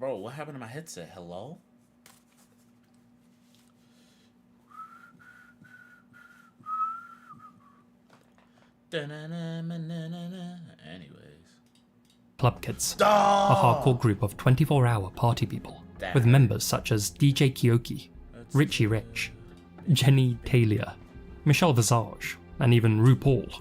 Bro, what happened to my headset? Hello? Anyways. Club Kids, a hardcore group of 24-hour party people, with members such as DJ Kyoki, Richie Rich, Jenny Talia, Michelle Visage, and even RuPaul.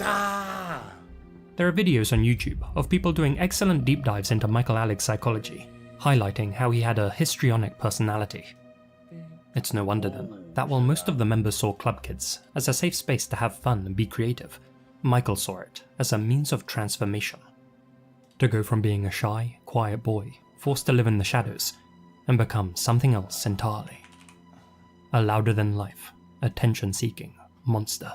There are videos on YouTube of people doing excellent deep dives into Michael Alig's psychology, highlighting how he had a histrionic personality. It's no wonder then that while most of the members saw Club Kids as a safe space to have fun and be creative, Michael saw it as a means of transformation. To go from being a shy, quiet boy forced to live in the shadows and become something else entirely. A louder-than-life, attention-seeking monster.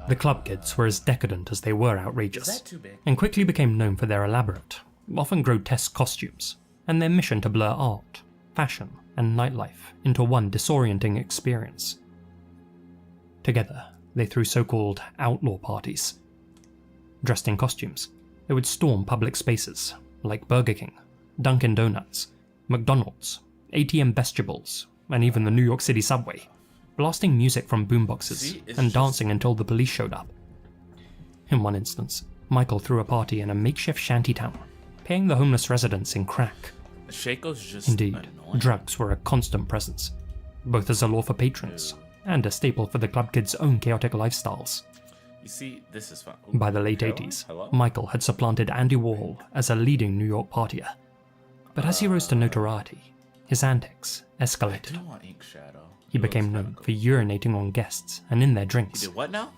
The Club Kids were as decadent as they were outrageous, and quickly became known for their elaborate, often grotesque costumes, and their mission to blur art, fashion, and nightlife into one disorienting experience. Together, they threw so-called outlaw parties. Dressed in costumes, they would storm public spaces like Burger King, Dunkin' Donuts, McDonald's, ATM vestibules, and even the New York City subway, blasting music from boomboxes and dancing until the police showed up. In one instance, Michael threw a party in a makeshift shantytown, paying the homeless residents in crack. Indeed, drugs were a constant presence, both as a lure for patrons and a staple for the Club Kids' own chaotic lifestyles. You see, this is fun. By the late 80s, Michael had supplanted Andy Warhol as a leading New York partier. But as he rose to notoriety, his antics escalated. He became known for urinating on guests and in their drinks,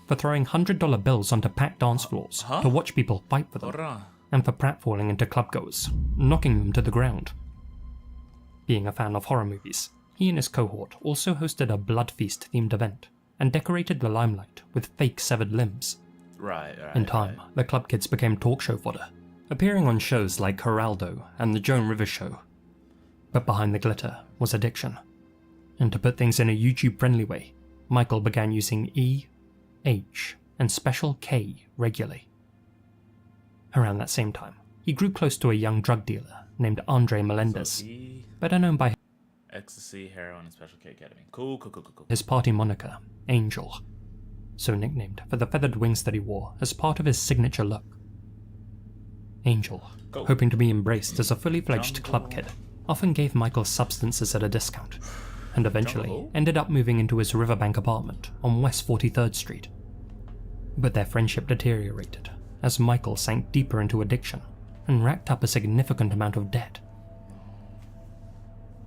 for throwing $100 bills onto packed dance floors to watch people fight for them, and for pratfalling into clubgoers, knocking them to the ground. Being a fan of horror movies, he and his cohort also hosted a blood feast themed event and decorated the limelight with fake severed limbs. In time, the Club Kids became talk show fodder, appearing on shows like Geraldo and The Joan Rivers Show. But behind the glitter was addiction. And to put things in a YouTube-friendly way, Michael began using E, H, and special K regularly. Around that same time, he grew close to a young drug dealer named Andre Melendez, better known by ecstasy, heroin, and special K ketamine. Cool. His party moniker, Angel, so nicknamed for the feathered wings that he wore as part of his signature look. Angel, hoping to be embraced as a fully fledged club kid, often gave Michael substances at a discount, and eventually ended up moving into his Riverbank apartment on West 43rd Street. But their friendship deteriorated as Michael sank deeper into addiction and racked up a significant amount of debt.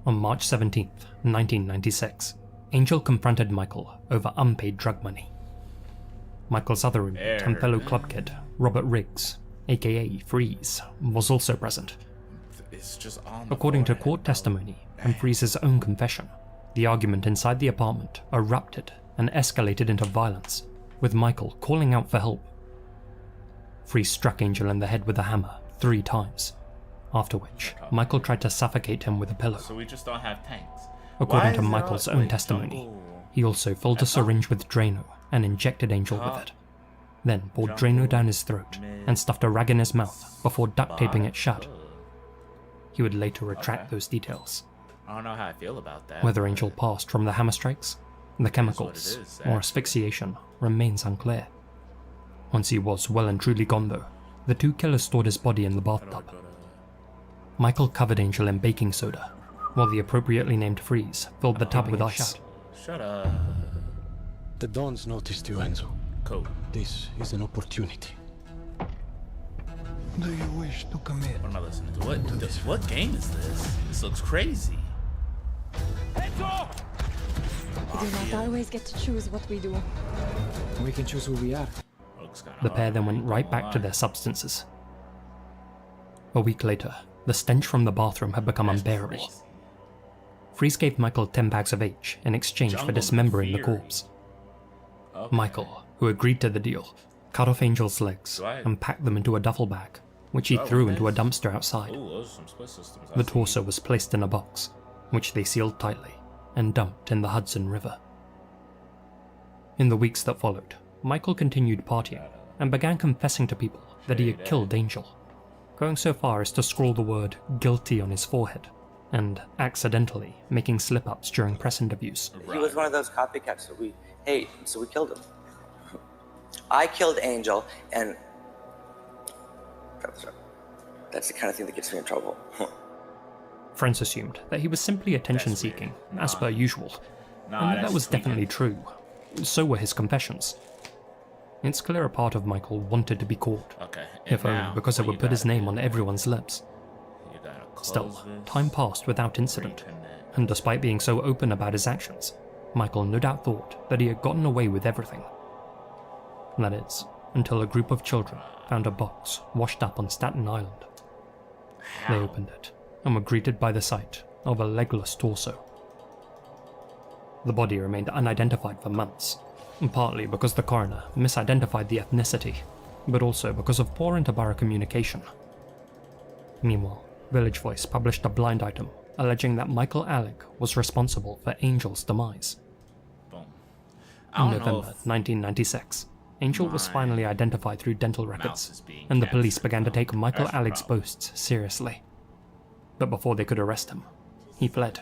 On March 17, 1996, Angel confronted Michael over unpaid drug money. Michael's other roommate and fellow club kid, Robert Riggs, aka Freeze, was also present. According to court testimony and Freeze's own confession, the argument inside the apartment erupted and escalated into violence, with Michael calling out for help. Freeze struck Angel in the head with a hammer 3 times, after which Michael tried to suffocate him with a pillow. So we just don't have tanks. According to Michael's own testimony, he also filled a syringe with Drano and injected Angel with it, then poured Drano down his throat and stuffed a rag in his mouth before duct taping it shut. He would later retract those details. I don't know how I feel about that. Whether Angel passed from the hammer strikes, the chemicals, or asphyxiation remains unclear. Once he was well and truly gone though, the 2 killers stored his body in the bathtub. Michael covered Angel in baking soda, while the appropriately named Freeze filled the tub with ice. Shut up. The Dons noticed you, Enzo. Cool. This is an opportunity. Do you wish to commit? What am I listening to? What game is this? This looks crazy. We do not always get to choose what we do. We can choose who we are. The pair then went right back to their substances. A week later, the stench from the bathroom had become unbearable. Freeze gave Michael 10 bags of H in exchange for dismembering the corpse. Michael, who agreed to the deal, cut off Angel's legs and packed them into a duffel bag, which he threw into a dumpster outside. The torso was placed in a box, which they sealed tightly and dumped in the Hudson River. In the weeks that followed, Michael continued partying and began confessing to people that he had killed Angel. going so far as to scrawl the word guilty on his forehead, and accidentally making slip-ups during press interviews. He was one of those copycats that we killed him. I killed Angel, and that's the kind of thing that gets me in trouble. Friends assumed that he was simply attention-seeking, as per usual, and that was definitely true. So were his confessions. It's clear a part of Michael wanted to be caught, if only because it would put his name on everyone's lips. Still, time passed without incident, and despite being so open about his actions, Michael no doubt thought that he had gotten away with everything. That is, until a group of children found a box washed up on Staten Island. They opened it, and were greeted by the sight of a legless torso. The body remained unidentified for months, partly because the coroner misidentified the ethnicity, but also because of poor inter-borough communication. Meanwhile, Village Voice published a blind item alleging that Michael Alec was responsible for Angel's demise. In November 1996, Angel was finally identified through dental records, and the police began to take Michael Alec's boasts seriously. But before they could arrest him, he fled.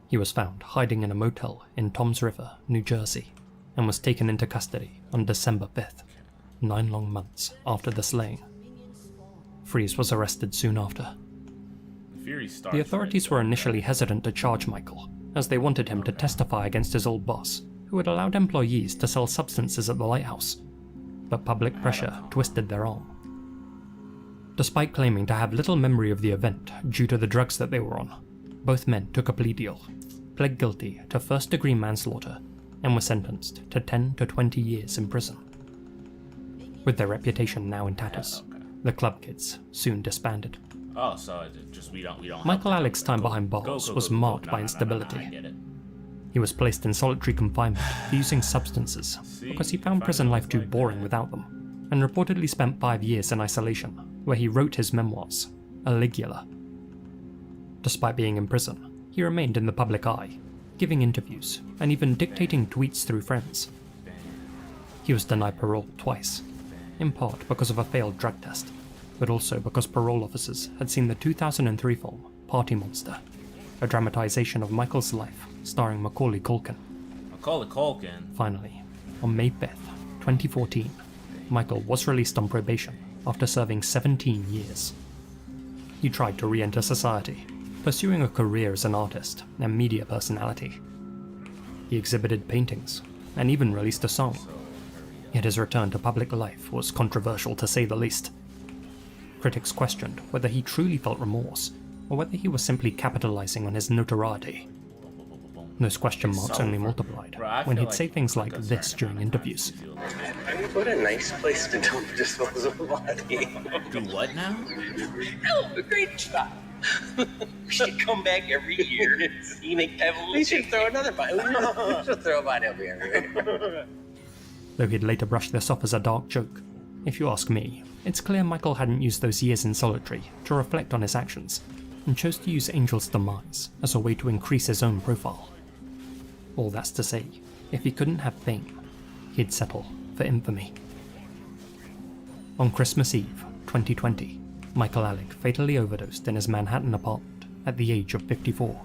He was found hiding in a motel in Toms River, New Jersey, and was taken into custody on December 5th, 9 long months after the slaying. Freeze was arrested soon after. The authorities were initially hesitant to charge Michael, as they wanted him to testify against his old boss, who had allowed employees to sell substances at the lighthouse, but public pressure twisted their arm. Despite claiming to have little memory of the event due to the drugs that they were on, both men took a plea deal, pled guilty to first-degree manslaughter, and were sentenced to 10 to 20 years in prison. With their reputation now in tatters, the club kids soon disbanded. Michael Alec's time behind bars was marked by instability. He was placed in solitary confinement for using substances because he found prison life too boring without them, and reportedly spent 5 years in isolation, where he wrote his memoirs, Aligula. Despite being in prison, he remained in the public eye, giving interviews and even dictating tweets through friends. He was denied parole twice, in part because of a failed drug test, but also because parole officers had seen the 2003 film Party Monster, a dramatization of Michael's life starring Macaulay Culkin. Finally, on May 5th, 2014, Michael was released on probation after serving 17 years. He tried to re-enter society, pursuing a career as an artist and media personality. He exhibited paintings and even released a song. Yet his return to public life was controversial to say the least. Critics questioned whether he truly felt remorse or whether he was simply capitalizing on his notoriety. Those question marks only multiplied when he'd say things like this during interviews. What a nice place to dump a disposable body. Do what now? Oh, a great spot. We should come back every year. You make pebbles. We should throw another body. We should throw a body over here. Though he'd later brush this off as a dark joke, if you ask me, it's clear Michael hadn't used those years in solitary to reflect on his actions, and chose to use Angel's demise as a way to increase his own profile. All that's to say, if he couldn't have fame, he'd settle for infamy. On Christmas Eve, 2020, Michael Alec fatally overdosed in his Manhattan apartment at the age of 54.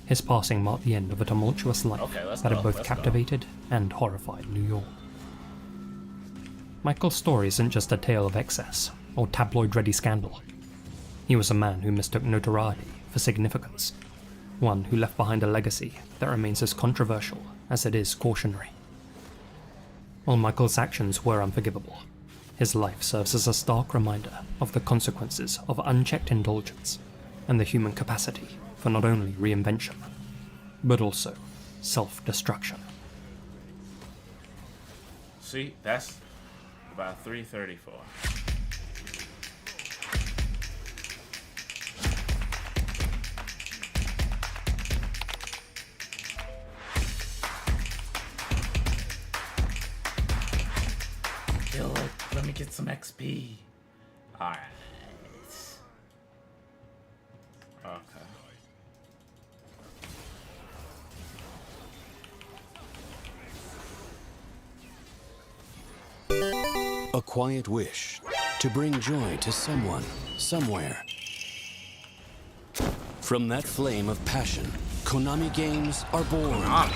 His passing marked the end of a tumultuous life that had both captivated and horrified New York. Michael's story isn't just a tale of excess or tabloid-ready scandal. He was a man who mistook notoriety for significance, one who left behind a legacy that remains as controversial as it is cautionary. While Michael's actions were unforgivable, his life serves as a stark reminder of the consequences of unchecked indulgence and the human capacity for not only reinvention, but also self-destruction. See, that's about 3:34. Kill it. Let me get some XP. Alright. Okay. A Quiet Wish. to bring joy to someone, somewhere. From that flame of passion, Konami games are born.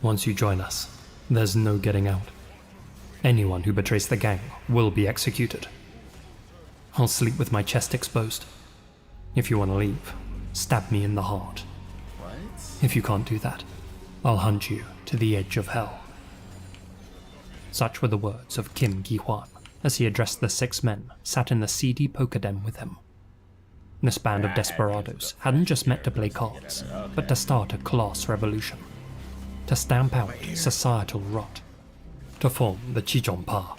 Once you join us, there's no getting out. Anyone who betrays the gang will be executed. I'll sleep with my chest exposed. If you want to leave, stab me in the heart. What? If you can't do that, I'll hunt you to the edge of hell. Such were the words of Kim Gi-hwan as he addressed the 6 men sat in the seedy poker den with him. This band of desperados hadn't just met to play cards, but to start a class revolution. To stamp out societal rot. To form the Chijongpa,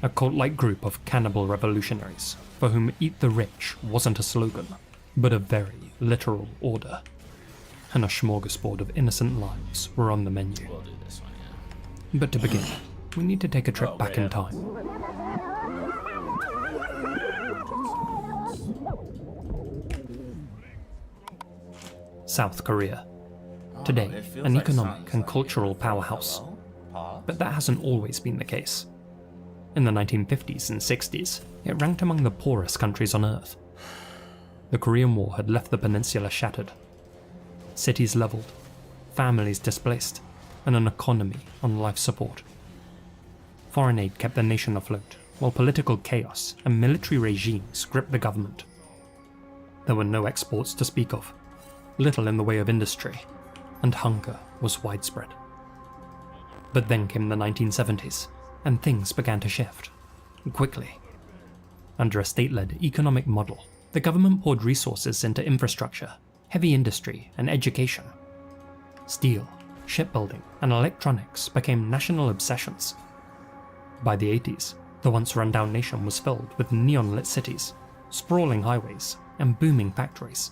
a cult-like group of cannibal revolutionaries for whom eat the rich wasn't a slogan, but a very literal order. And a smorgasbord of innocent lives were on the menu. We'll do this one, yeah. But to begin, we need to take a trip back in time. South Korea. Today, It feels an like economic songs and like cultural this. powerhouse. Hello? Pause? But that hasn't always been the case. In the 1950s and 60s, it ranked among the poorest countries on Earth. The Korean War had left the peninsula shattered. Cities leveled, families displaced, and an economy on life support. Foreign aid kept the nation afloat, while political chaos and military regimes gripped the government. There were no exports to speak of, little in the way of industry, and hunger was widespread. But then came the 1970s, and things began to shift. Quickly. Under a state-led economic model, the government poured resources into infrastructure, heavy industry, and education. Steel, shipbuilding, and electronics became national obsessions. By the 80s, the once run-down nation was filled with neon-lit cities, sprawling highways, and booming factories,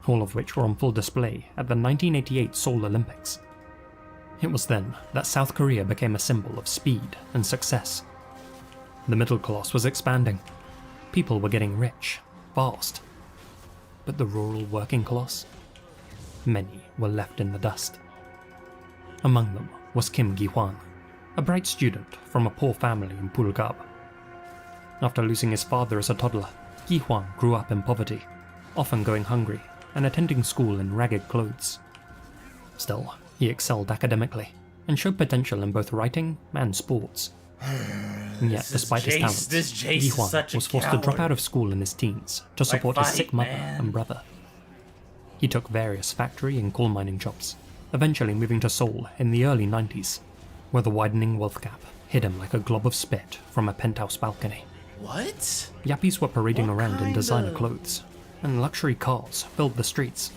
all of which were on full display at the 1988 Seoul Olympics. It was then that South Korea became a symbol of speed and success. The middle class was expanding. People were getting rich, fast. But the rural working class? Many were left in the dust. Among them was Kim Gi-hwan, a bright student from a poor family in Pulgab. After losing his father as a toddler, Gi-hwan grew up in poverty, often going hungry and attending school in ragged clothes. Still, he excelled academically and showed potential in both writing and sports. And yet, despite his talents, Gi-hwan was forced to drop out of school in his teens to support his sick mother and brother. He took various factory and coal mining jobs, eventually moving to Seoul in the early 90s, where the widening wealth gap hid him like a glob of spit from a penthouse balcony. What? Yappies were parading around in designer clothes, and luxury cars filled the streets.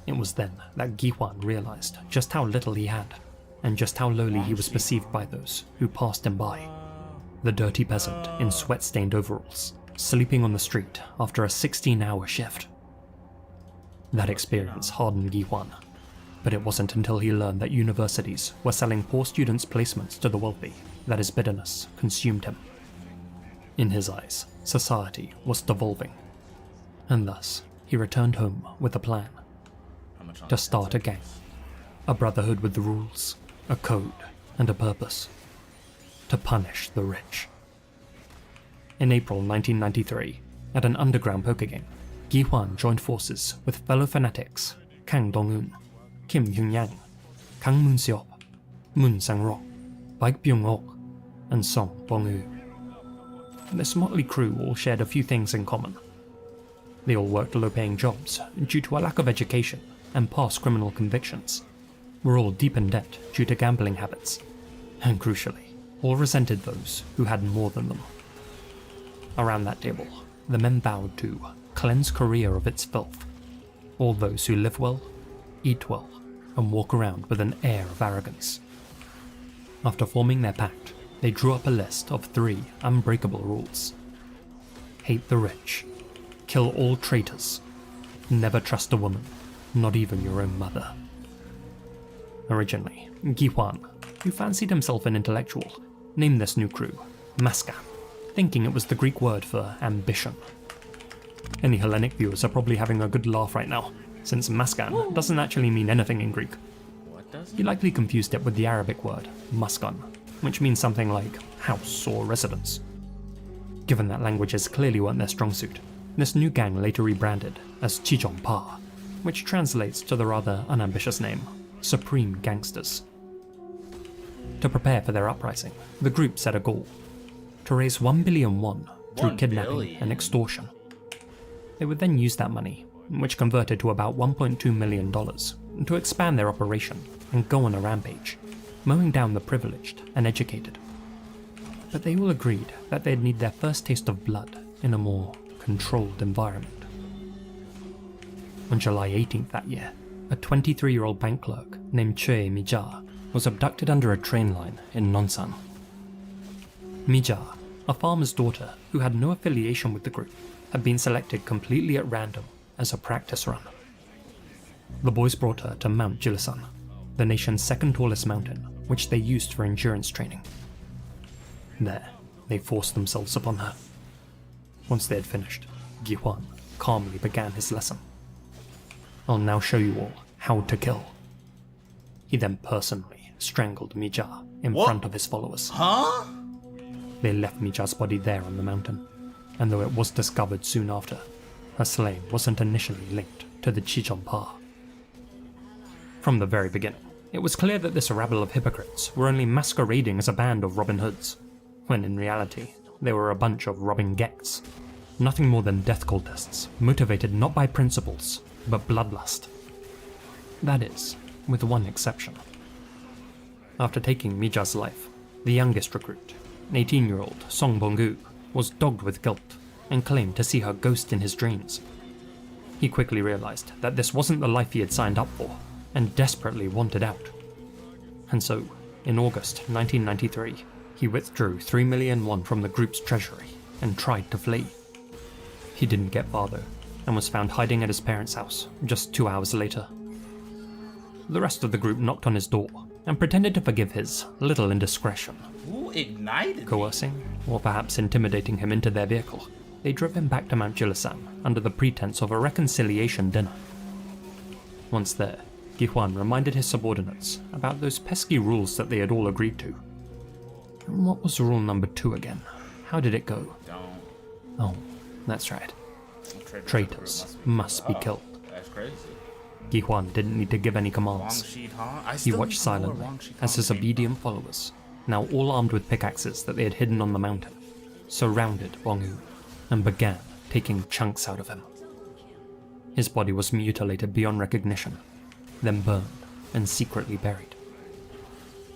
It was then that Gi-hwan realized just how little he had, and just how lowly he was perceived by those who passed him by. The dirty peasant in sweat-stained overalls, sleeping on the street after a 16-hour shift. That experience hardened Gi-hwan, but it wasn't until he learned that universities were selling poor students' placements to the wealthy that his bitterness consumed him. In his eyes, society was devolving, and thus he returned home with a plan. To start a gang, a brotherhood with rules, a code, and a purpose. To punish the rich. In April 1993, at an underground poker game, Gi-hwan joined forces with fellow fanatics Kang Dong-eun, Kim Hyun-yang, Kang Moon-seop, Moon Sang-rok, Baek Byung-ok, and Song Bong-oo. This motley crew all shared a few things in common. They all worked low-paying jobs due to a lack of education and past criminal convictions, were all deep in debt due to gambling habits, and crucially, all resented those who had more than them. Around that table, the men vowed to cleanse Korea of its filth. All those who live well, eat well, and walk around with an air of arrogance. After forming their pact, they drew up a list of 3 unbreakable rules. Hate the rich, kill all traitors, never trust a woman, not even your own mother. Originally, Gi-hwan, who fancied himself an intellectual, named this new crew Maskan, thinking it was the Greek word for ambition. Any Hellenic viewers are probably having a good laugh right now, since Maskan doesn't actually mean anything in Greek. What does He likely confused it with the Arabic word Maskan, which means something like house or residence. Given that languages clearly weren't their strong suit, this new gang later rebranded as Chichon Pa, which translates to the rather unambitious name, Supreme Gangsters. To prepare for their uprising, the group set a goal: to raise 1 billion won through 1 kidnapping billion? and extortion. They would then use that money, which converted to about $1.2 million, to expand their operation and go on a rampage, mowing down the privileged and educated. But they all agreed that they'd need their first taste of blood in a more controlled environment. On July 18th that year, a 23-year-old bank clerk named Choi Mija was abducted under a train line in Nonsan. Mija, a farmer's daughter who had no affiliation with the group, had been selected completely at random as a practice run. The boys brought her to Mount Jilasan, the nation's second tallest mountain, which they used for endurance training. There, they forced themselves upon her. Once they had finished, Gi-hwan calmly began his lesson. "I'll now show you all how to kill." He then personally strangled Mija in front of his followers. Huh? They left Mija's body there on the mountain, and though it was discovered soon after, her slaying wasn't initially linked to the Chichon Pa. From the very beginning, it was clear that this rabble of hypocrites were only masquerading as a band of Robin Hoods, when in reality, they were a bunch of robbing gecks, nothing more than death cultists, motivated not by principles, but bloodlust. That is, with one exception. After taking Mija's life, the youngest recruit, an 18-year-old Song Bong-gu, was dogged with guilt and claimed to see her ghost in his dreams. He quickly realized that this wasn't the life he had signed up for, and desperately wanted out. And so, in August 1993, he withdrew 3 million won from the group's treasury and tried to flee. He didn't get far though, and was found hiding at his parents' house just 2 hours later. The rest of the group knocked on his door and pretended to forgive his little indiscretion. Who ignited me? Coercing, or perhaps intimidating him into their vehicle, they drove him back to Mount Jilasan under the pretense of a reconciliation dinner. Once there, Gi-hwan reminded his subordinates about those pesky rules that they had all agreed to. And what was rule number 2 again? How did it go? Don't. Oh, that's right. Traitors must be killed. That's crazy. Gi-hwan didn't need to give any Wang commands. Shihan? I He still watched need to know where silently Wang Shihan as his came obedient followers, now all armed with pickaxes that they had hidden on the mountain, surrounded Wang-yu and began taking chunks out of him. His body was mutilated beyond recognition, then burned and secretly buried.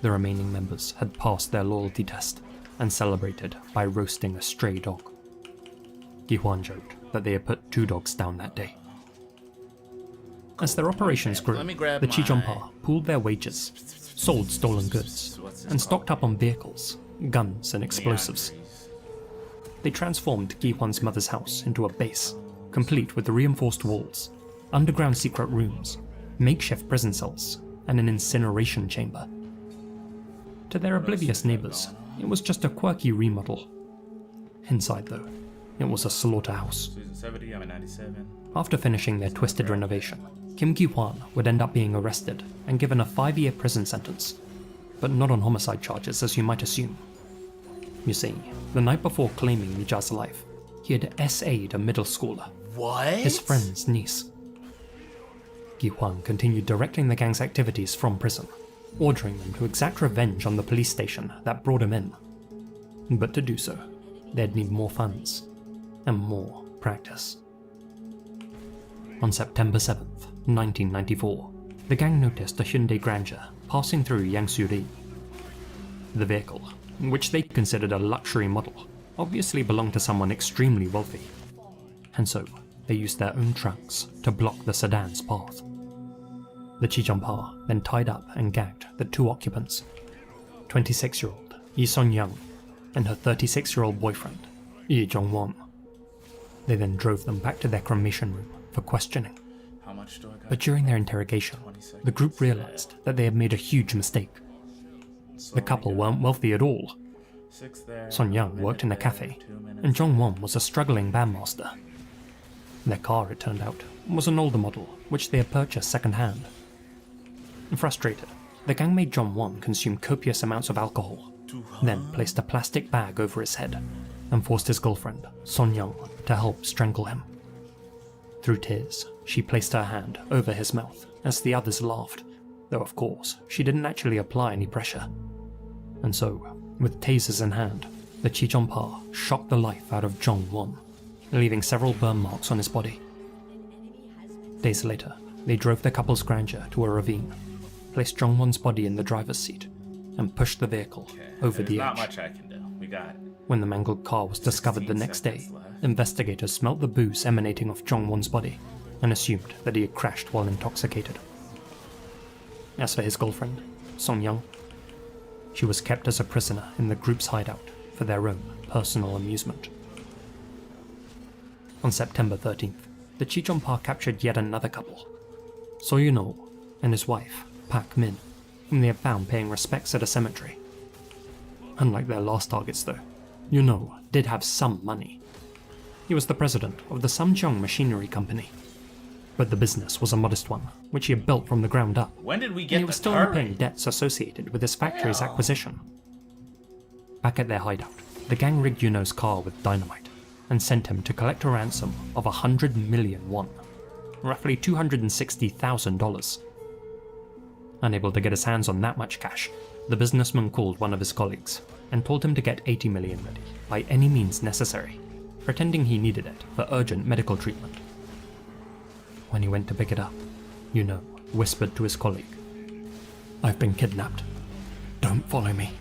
The remaining members had passed their loyalty test and celebrated by roasting a stray dog. Gi-hwan joked that they had put 2 dogs down that day. As their operations grew, Let me grab the Chichon my- Pa pooled their wages, sold stolen goods, and stocked up on vehicles, guns, and explosives. They transformed Gi-hwan's mother's house into a base, complete with reinforced walls, underground secret rooms, makeshift prison cells, and an incineration chamber. To their oblivious neighbors, it was just a quirky remodel. Inside, though, it was a slaughterhouse. Season 70, I'm at 97. After finishing their twisted renovation, Kim Gi-hwan would end up being arrested and given a 5-year prison sentence, but not on homicide charges as you might assume. You see, the night before claiming Mija's life, he had SA'd a middle schooler, What? his friend's niece. Gi-hwan continued directing the gang's activities from prison, ordering them to exact revenge on the police station that brought him in. But to do so, they'd need more funds and more practice. On September 7th, 1994, the gang noticed a Hyundai Grandeur passing through Yangsuri. The vehicle, which they considered a luxury model, obviously belonged to someone extremely wealthy, and so they used their own trucks to block the sedan's path. The Chichon Pa then tied up and gagged the 2 occupants, 26-year-old Lee Son-young and her 36-year-old boyfriend, Lee Jong-won. They then drove them back to their cremation room for questioning. How much do I got? But during their interrogation, the group realized that they had made a huge mistake. The couple weren't wealthy at all. 6 there. Son Young worked in a cafe, and Jong-won was a struggling bandmaster. Their car, it turned out, was an older model, which they had purchased second-hand. Frustrated, the gang made John Won consume copious amounts of alcohol, then placed a plastic bag over his head and forced his girlfriend, Son Young, to help strangle him. Through tears, she placed her hand over his mouth as the others laughed, though of course she didn't actually apply any pressure. And so, with tasers in hand, the Chichonpa shocked the life out of Jong Won, leaving several burn marks on his body. Days later, they drove the couple's grandeur to a ravine, placed Jong Won's body in the driver's seat, and pushed the vehicle over the edge. Not much I can do. We got it. When the mangled car was discovered the next day, investigators smelt the booze emanating off Jong Won's body and assumed that he had crashed while intoxicated. As for his girlfriend, Song Young, she was kept as a prisoner in the group's hideout for their own personal amusement. On September 13th, the Chichonpa captured yet another couple, So Yuno and his wife, Pak Min, whom they had found paying respects at a cemetery. Unlike their last targets though, Yuno did have some money. He was the president of the Samjeong Machinery Company, but the business was a modest one, which he had built from the ground up. When did we And get he was the still turret? repaying debts associated with his factory's acquisition. Back at their hideout, the gang rigged Yuno's car with dynamite and sent him to collect a ransom of 100 million won, roughly $260,000. Unable to get his hands on that much cash, the businessman called one of his colleagues and told him to get 80 million ready by any means necessary, pretending he needed it for urgent medical treatment. When he went to pick it up, Yuno whispered to his colleague, "I've been kidnapped. Don't follow me."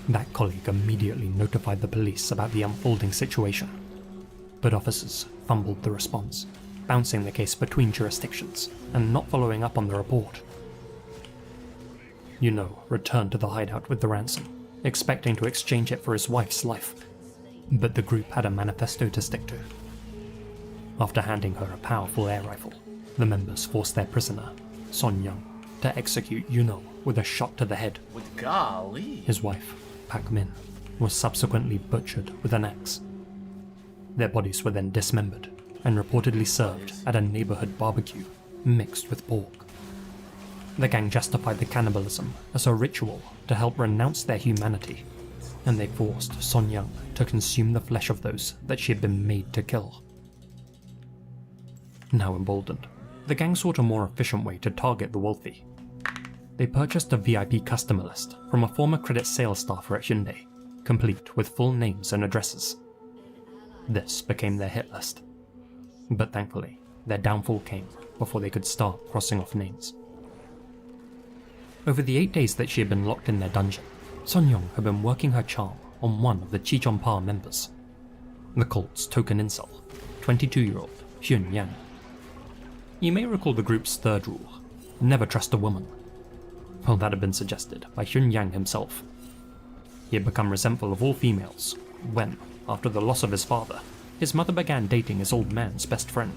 That colleague immediately notified the police about the unfolding situation, but officers fumbled the response, bouncing the case between jurisdictions and not following up on the report. Yuno returned to the hideout with the ransom, expecting to exchange it for his wife's life, but the group had a manifesto to stick to. After handing her a powerful air rifle, the members forced their prisoner, Son Young, to execute Yuno with a shot to the head. With golly. His wife, Pak Min, was subsequently butchered with an axe. Their bodies were then dismembered and reportedly served at a neighborhood barbecue mixed with pork. The gang justified the cannibalism as a ritual to help renounce their humanity, and they forced Son Young to consume the flesh of those that she had been made to kill. Now emboldened, the gang sought a more efficient way to target the wealthy. They purchased a VIP customer list from a former credit sales staffer at Hyundai, complete with full names and addresses. This became their hit list. But thankfully, their downfall came before they could start crossing off names. Over the 8 days that she had been locked in their dungeon, Son Young had been working her charm on one of the Chichonpa members, the cult's token incel, 22-year-old Hyun Yang. You may recall the group's third rule, never trust a woman. Well, that had been suggested by Hyun Yang himself. He had become resentful of all females when, after the loss of his father, his mother began dating his old man's best friend.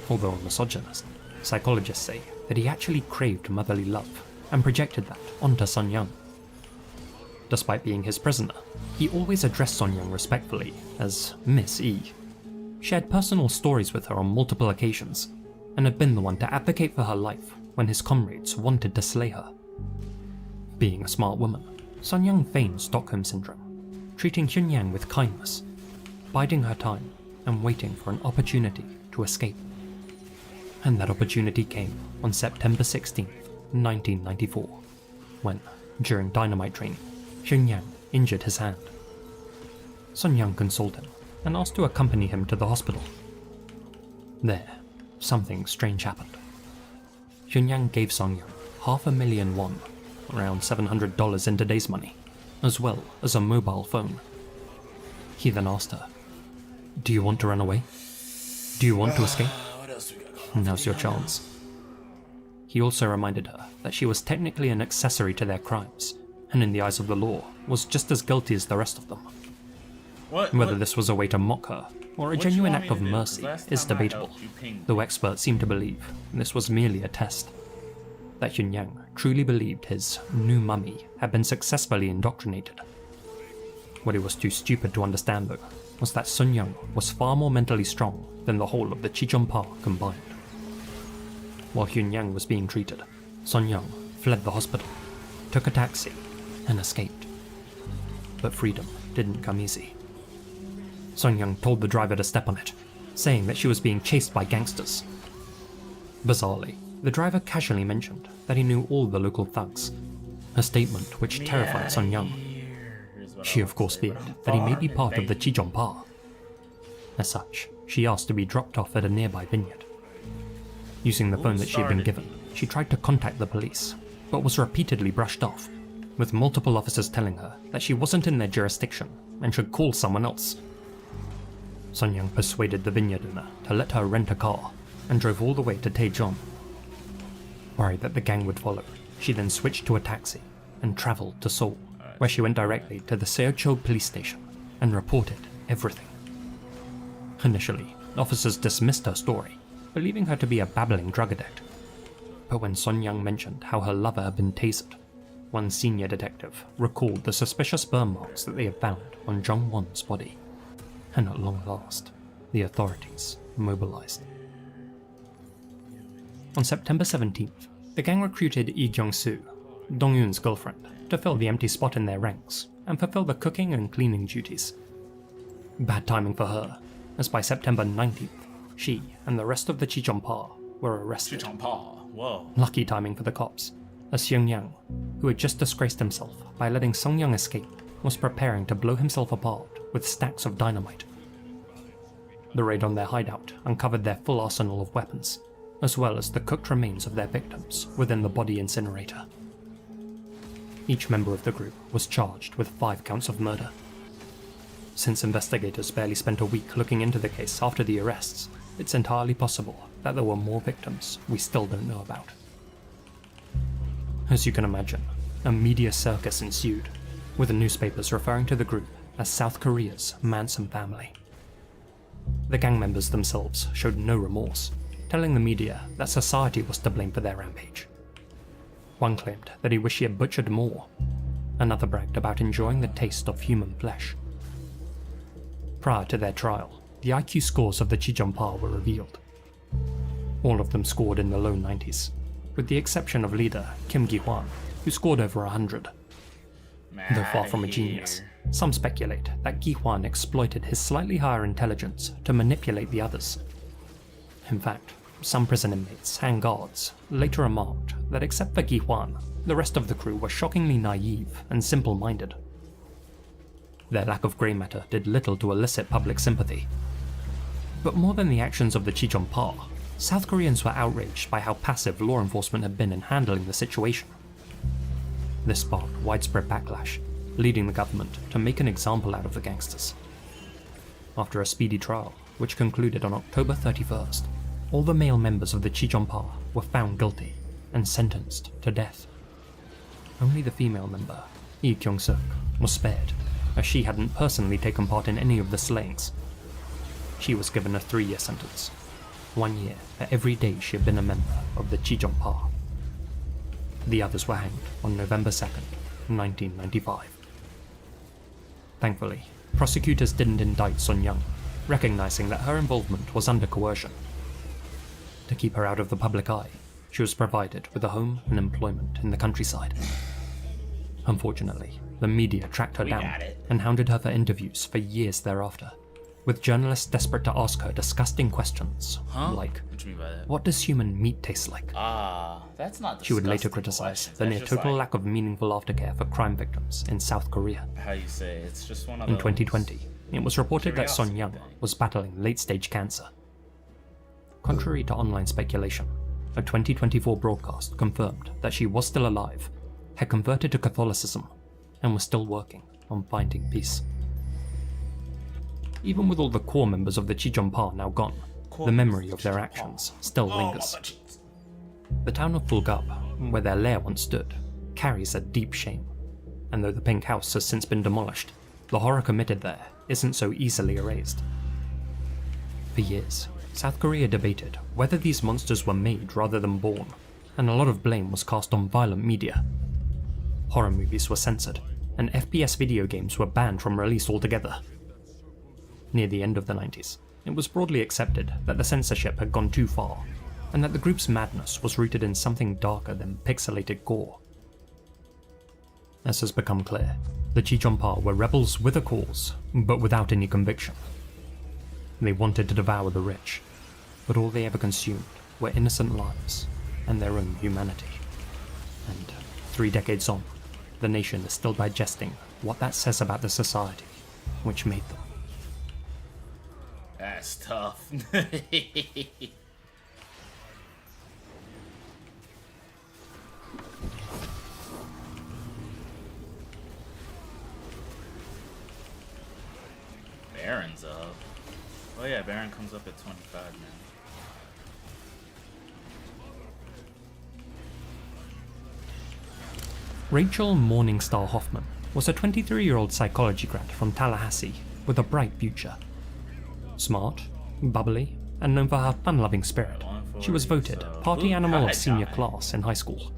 Although a misogynist, psychologists say that he actually craved motherly love and projected that onto Son Young. Despite being his prisoner, he always addressed Son Young respectfully as Miss E, shared personal stories with her on multiple occasions, and had been the one to advocate for her life when his comrades wanted to slay her. Being a smart woman, Son Young feigned Stockholm Syndrome, treating Hyun Yang with kindness, biding her time and waiting for an opportunity to escape. And that opportunity came on September 16th, 1994, when, during dynamite training, Hyun Yang injured his hand. Son Young consoled him and asked to accompany him to the hospital. There, something strange happened. Hyun Yang gave Son Young 500,000 won, around $700 in today's money, as well as a mobile phone. He then asked her, "Do you want to run away? Do you want to escape? Now's your chance." He also reminded her that she was technically an accessory to their crimes, and in the eyes of the law, was just as guilty as the rest of them. Whether this was a way to mock her, or a genuine act of mercy, is debatable, though experts seem to believe this was merely a test. That Hyun Yang truly believed his new mummy had been successfully indoctrinated. What he was too stupid to understand, though, was that Sun Young was far more mentally strong than the whole of the Chijionpa combined. While Hyun Yang was being treated, Sun Young fled the hospital, took a taxi, and escaped. But freedom didn't come easy. Sun Young told the driver to step on it, saying that she was being chased by gangsters. Bizarrely, the driver casually mentioned that he knew all the local thugs, a statement which terrified Sun Young. She of course feared that he may be part of the Chijionpa. As such, she asked to be dropped off at a nearby vineyard. Using the phone that she had been given, she tried to contact the police, but was repeatedly brushed off, with multiple officers telling her that she wasn't in their jurisdiction and should call someone else. Sun Young persuaded the vineyard owner to let her rent a car and drove all the way to Daejeon. Worried that the gang would follow, she then switched to a taxi and travelled to Seoul, where she went directly to the Seocho police station and reported everything. Initially, officers dismissed her story, believing her to be a babbling drug addict. But when Sun Young mentioned how her lover had been tasered, one senior detective recalled the suspicious burn marks that they had found on Jung Won's body. And at long last, the authorities mobilized. On September 17th, the gang recruited Lee Kyung-soo, Dong-yoon's girlfriend, to fill the empty spot in their ranks and fulfill the cooking and cleaning duties. Bad timing for her, as by September 19th, she and the rest of the Chijionpa were arrested. Whoa. Lucky timing for the cops, as Hyun Yang, who had just disgraced himself by letting Sung Young escape, was preparing to blow himself apart with stacks of dynamite. The raid on their hideout uncovered their full arsenal of weapons, as well as the cooked remains of their victims within the body incinerator. Each member of the group was charged with 5 counts of murder. Since investigators barely spent a week looking into the case after the arrests, it's entirely possible that there were more victims we still don't know about. As you can imagine, a media circus ensued, with the newspapers referring to the group as South Korea's Manson family. The gang members themselves showed no remorse, telling the media that society was to blame for their rampage. One claimed that he wished he had butchered more. Another bragged about enjoying the taste of human flesh. Prior to their trial, the IQ scores of the Chijionpa were revealed. All of them scored in the low 90s, with the exception of leader Kim Gi-hwan, who scored over 100. Though far from a genius, some speculate that Gi-hwan exploited his slightly higher intelligence to manipulate the others. In fact, some prison inmates and guards later remarked that except for Gi-hwan, the rest of the crew were shockingly naive and simple-minded. Their lack of grey matter did little to elicit public sympathy. But more than the actions of the Chijionpa, South Koreans were outraged by how passive law enforcement had been in handling the situation. This sparked widespread backlash, leading the government to make an example out of the gangsters. After a speedy trial, which concluded on October 31st, all the male members of the Chijionpa were found guilty and sentenced to death. Only the female member, Lee Kyung-suk, was spared, as she hadn't personally taken part in any of the slayings. She was given a 3-year sentence, 1 year for every day she had been a member of the Chijionpa. The others were hanged on November 2nd, 1995. Thankfully, prosecutors didn't indict Sun Young, recognizing that her involvement was under coercion. To keep her out of the public eye, she was provided with a home and employment in the countryside. Unfortunately, the media tracked her down and hounded her for interviews for years thereafter, with journalists desperate to ask her disgusting questions like, What do you mean by that? what does human meat taste like? That's not She would later disgusting criticize questions. the That's near just total like, lack of meaningful aftercare for crime victims in South Korea. how you say, it's just one of In those 2020, it was reported that Sun curiosity Young thing. was battling late-stage cancer. Contrary to online speculation, a 2024 broadcast confirmed that she was still alive, had converted to Catholicism, and was still working on finding peace. Even with all the core members of the Chijionpa now gone, the memory of their actions still lingers. The town of Fulgab, where their lair once stood, carries a deep shame, and though the pink house has since been demolished, the horror committed there isn't so easily erased. For years, South Korea debated whether these monsters were made rather than born, and a lot of blame was cast on violent media. Horror movies were censored, and FPS video games were banned from release altogether. Near the end of the 90s, it was broadly accepted that the censorship had gone too far, and that the group's madness was rooted in something darker than pixelated gore. As has become clear, the Chichompa were rebels with a cause, but without any conviction. They wanted to devour the rich, but all they ever consumed were innocent lives and their own humanity. And 3 decades on, the nation is still digesting what that says about the society which made them. That's tough. Baron's up. Oh yeah, Baron comes up at 25 now. Rachel Morningstar Hoffman was a 23-year-old psychology grad from Tallahassee with a bright future. Smart, bubbly, and known for her fun-loving spirit, she was voted party animal of senior class in high school.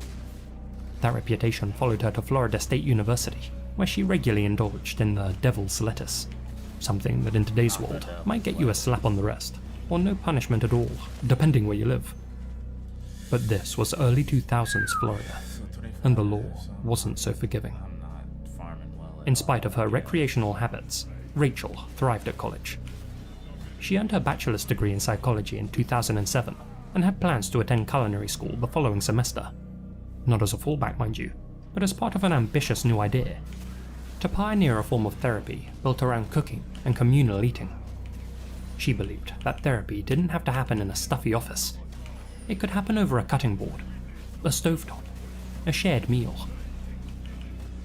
That reputation followed her to Florida State University, where she regularly indulged in the devil's lettuce, something that in today's world might get you a slap on the wrist, or no punishment at all, depending where you live. But this was early 2000s Florida, and the law wasn't so forgiving. In spite of her recreational habits, Rachel thrived at college. She earned her bachelor's degree in psychology in 2007 and had plans to attend culinary school the following semester. Not as a fallback, mind you, but as part of an ambitious new idea: to pioneer a form of therapy built around cooking and communal eating. She believed that therapy didn't have to happen in a stuffy office. It could happen over a cutting board, a stovetop, a shared meal.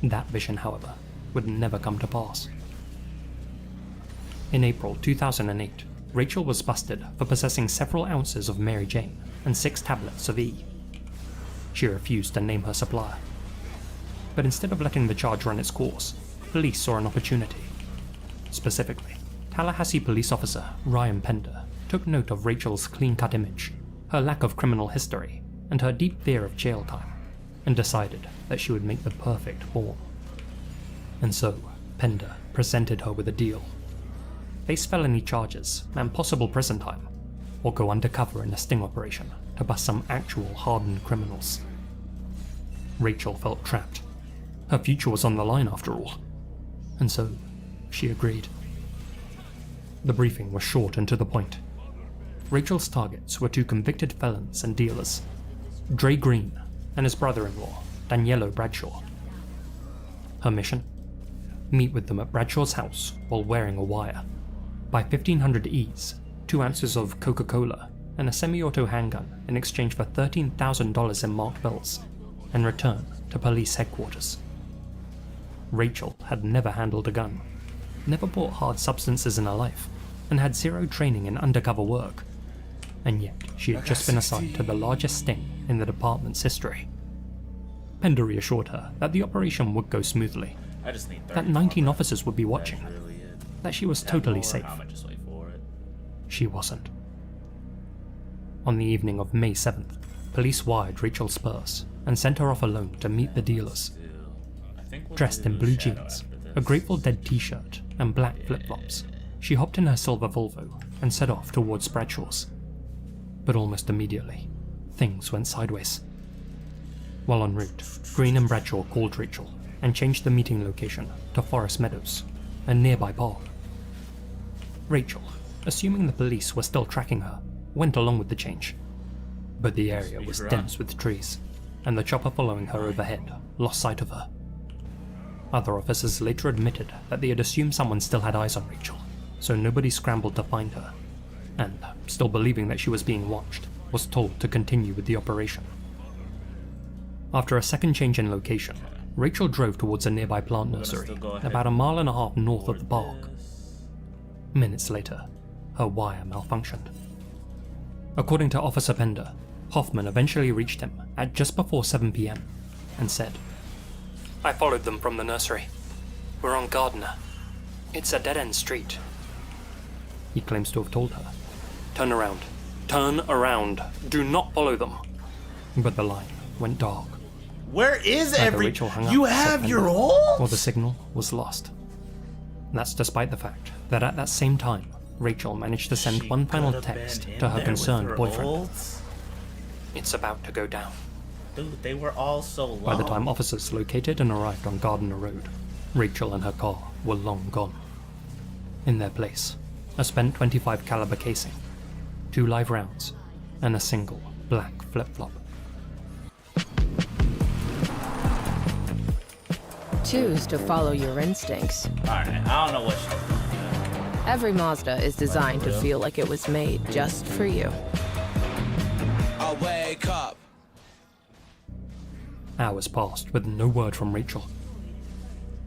That vision, however, would never come to pass. In April 2008, Rachel was busted for possessing several ounces of Mary Jane and 6 tablets of E. She refused to name her supplier. But instead of letting the charge run its course, police saw an opportunity. Specifically, Tallahassee police officer Ryan Pender took note of Rachel's clean-cut image, her lack of criminal history, and her deep fear of jail time, and decided that she would make the perfect pawn. And so, Pender presented her with a deal: face felony charges and possible prison time, or go undercover in a sting operation to bust some actual hardened criminals. Rachel felt trapped. Her future was on the line after all, and so she agreed. The briefing was short and to the point. Rachel's targets were 2 convicted felons and dealers, Dre Green and his brother-in-law, Daniello Bradshaw. Her mission? Meet with them at Bradshaw's house while wearing a wire, buy 1,500 E's, 2 ounces of Coca-Cola, and a semi-auto handgun in exchange for $13,000 in marked bills, and return to police headquarters. Rachel had never handled a gun, never bought hard substances in her life, and had 0 training in undercover work. And yet she had just been assigned to the largest sting in the department's history. Pender reassured her that the operation would go smoothly, I just need that 19 officers would be watching, That's really it. that she was totally safe. I'ma just wait for it. She wasn't. On the evening of May 7th, police wired Rachel's purse and sent her off alone to meet the dealers. I think we'll Dressed in do blue Shadow jeans, after a this. Grateful Dead t-shirt, and black flip-flops, she hopped in her silver Volvo and set off towards Bradshaw's. But almost immediately, things went sideways. While en route, Green and Bradshaw called Rachel and changed the meeting location to Forest Meadows, a nearby park. Rachel, assuming the police were still tracking her, went along with the change. But the area was dense with trees, and the chopper following her overhead lost sight of her. Other officers later admitted that they had assumed someone still had eyes on Rachel, so nobody scrambled to find her, and, still believing that she was being watched, was told to continue with the operation. After a second change in location, Rachel drove towards a nearby plant nursery, about 1.5 miles north of the park. Minutes later, her wire malfunctioned. According to Officer Pender, Hoffman eventually reached him at just before 7 PM and said, "I followed them from the nursery. We're on Gardner. It's a dead-end street." He claims to have told her, "Turn around. Turn around. Do not follow them." But the line went dark. Where is Either Rachel hung up You to have send your it, ult? or the signal was lost. That's despite the fact that at that same time, Rachel managed to send She one final could've text been to in her there concerned with her boyfriend. ults. It's about to go down. Dude, they were all so low. By the time officers located and arrived on Gardiner Road, Rachel and her car were long gone. In their place, a spent .25 caliber casing, 2 live rounds, and a single black flip-flop. Choose to follow your instincts. Alright, I don't know what she... Every Mazda is designed to feel like it was made just for you. I wake up. Hours passed with no word from Rachel.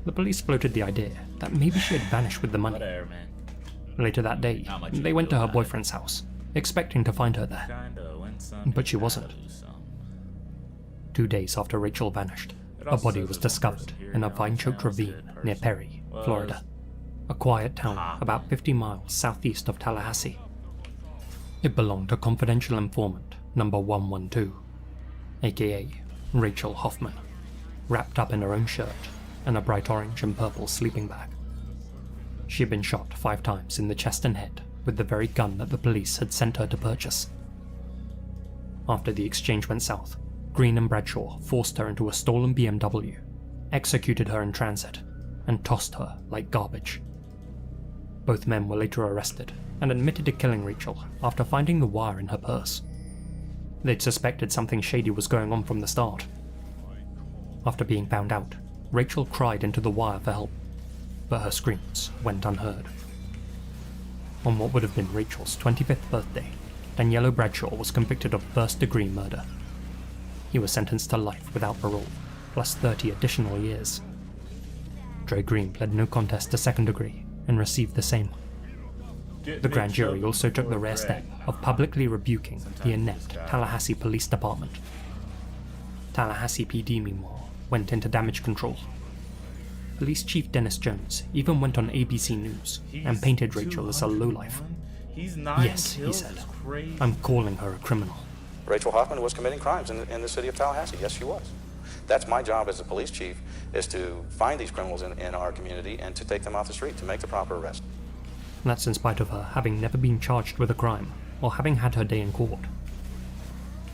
The police floated the idea that maybe she had vanished with the money. Whatever, man. Later that day, Not much they you went can to do her about it. boyfriend's house, expecting to find her there. Kinda win some, But she wasn't. kinda lose some. 2 days after Rachel vanished, It a also body says was there's one discovered person here in a now, vine-choked sounds ravine good near person. Perry, Was Florida, a quiet town poppin'. about 50 miles southeast of Tallahassee. It belonged to confidential informant number 112, aka Rachel Hoffman, wrapped up in her own shirt and a bright orange and purple sleeping bag. She had been shot 5 times in the chest and head with the very gun that the police had sent her to purchase. After the exchange went south, Green and Bradshaw forced her into a stolen BMW, executed her in transit, and tossed her like garbage. Both men were later arrested and admitted to killing Rachel after finding the wire in her purse. They'd suspected something shady was going on from the start. After being found out, Rachel cried into the wire for help, but her screams went unheard. On what would have been Rachel's 25th birthday, Daniello Bradshaw was convicted of first-degree murder. He was sentenced to life without parole, plus 30 additional years. Dre Green pled no contest to second degree and received the same. The grand jury also took the rare step of publicly rebuking the inept Tallahassee Police Department. Tallahassee PD, meanwhile, went into damage control. Police Chief Dennis Jones even went on ABC News and painted Rachel as a lowlife. He's 9 Yes, he kills, said. it's crazy. I'm calling her a criminal. Rachel Hoffman was committing crimes in the city of Tallahassee. Yes, she was. That's my job as a police chief, is to find these criminals in our community and to take them off the street, to make the proper arrest. That's in spite of her having never been charged with a crime or having had her day in court.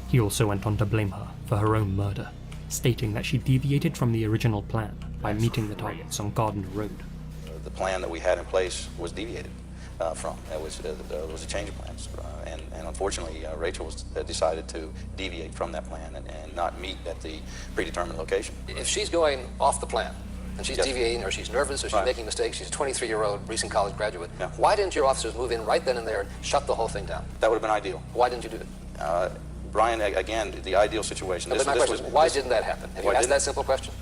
He also went on to blame her for her own murder, stating that she deviated from the original plan by meeting the targets on Gardiner Road. The plan that we had in place was deviated from. It was a change of plans. And unfortunately, Rachel decided to deviate from that plan and not meet at the predetermined location. If she's going off the plan, and she's Yes. deviating, or she's nervous, or she's Right. making mistakes, she's a 23-year-old recent college graduate, Yeah. why didn't your officers move in right then and there and shut the whole thing down? That would have been ideal. Why didn't you do it? Brian, again, the ideal situation. No, but my question is, why didn't that happen? Have you Why asked didn't- that simple question?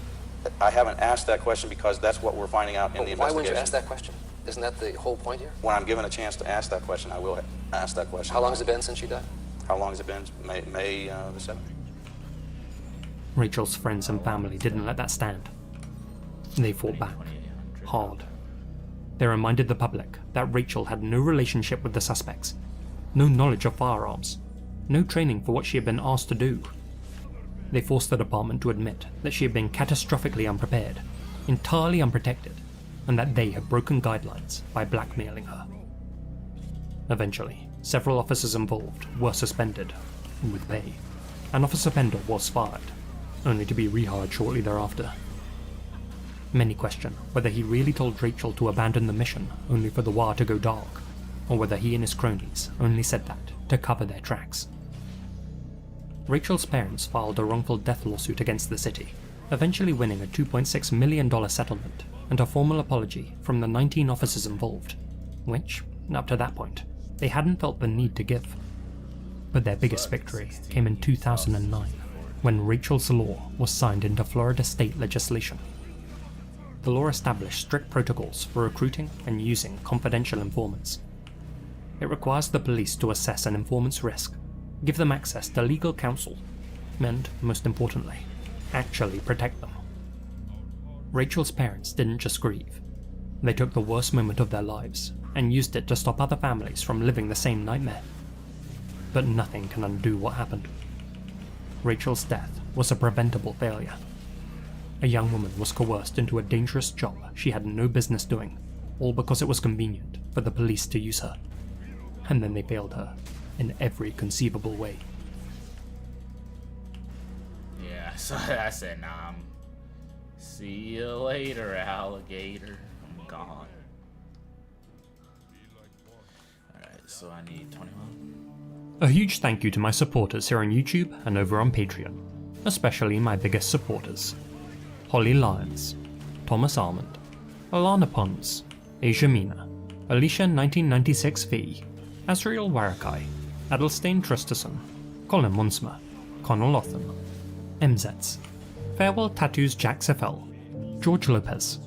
I haven't asked that question because that's what we're finding out in the Why investigation. wouldn't you ask that question? Isn't that the whole point here? When I'm given a chance to ask that question, I will ask that question. How long has it been since she died? How long has it been? May the 7th. Rachel's friends and family didn't let that stand. They fought back, hard. They reminded the public that Rachel had no relationship with the suspects, no knowledge of firearms, no training for what she had been asked to do. They forced the department to admit that she had been catastrophically unprepared, entirely unprotected, and that they had broken guidelines by blackmailing her. Eventually, several officers involved were suspended, with pay, and Officer Pender was fired, only to be rehired shortly thereafter. Many question whether he really told Rachel to abandon the mission only for the wire to go dark, or whether he and his cronies only said that to cover their tracks. Rachel's parents filed a wrongful death lawsuit against the city, eventually winning a $2.6 million settlement and a formal apology from the 19 officers involved, which, up to that point, they hadn't felt the need to give. But their biggest victory came in 2009, when Rachel's law was signed into Florida state legislation. The law established strict protocols for recruiting and using confidential informants. It requires the police to assess an informant's risk, give them access to legal counsel, and, most importantly, actually protect them. Rachel's parents didn't just grieve. They took the worst moment of their lives and used it to stop other families from living the same nightmare. But nothing can undo what happened. Rachel's death was a preventable failure. A young woman was coerced into a dangerous job she had no business doing, all because it was convenient for the police to use her. And then they failed her in every conceivable way. Yeah, so I said, nah, see you later, alligator. I'm gone. Alright, so I need 21. A huge thank you to my supporters here on YouTube and over on Patreon, especially my biggest supporters: Holly Lyons, Thomas Armand, Alana Pons, Asia Mina, Alicia 1996V, Azriel Warakai, Adelstein Trusterson, Colin Munsma, Connor Lotham, MZs, Farewell Tattoos Jack FL, George Lopez,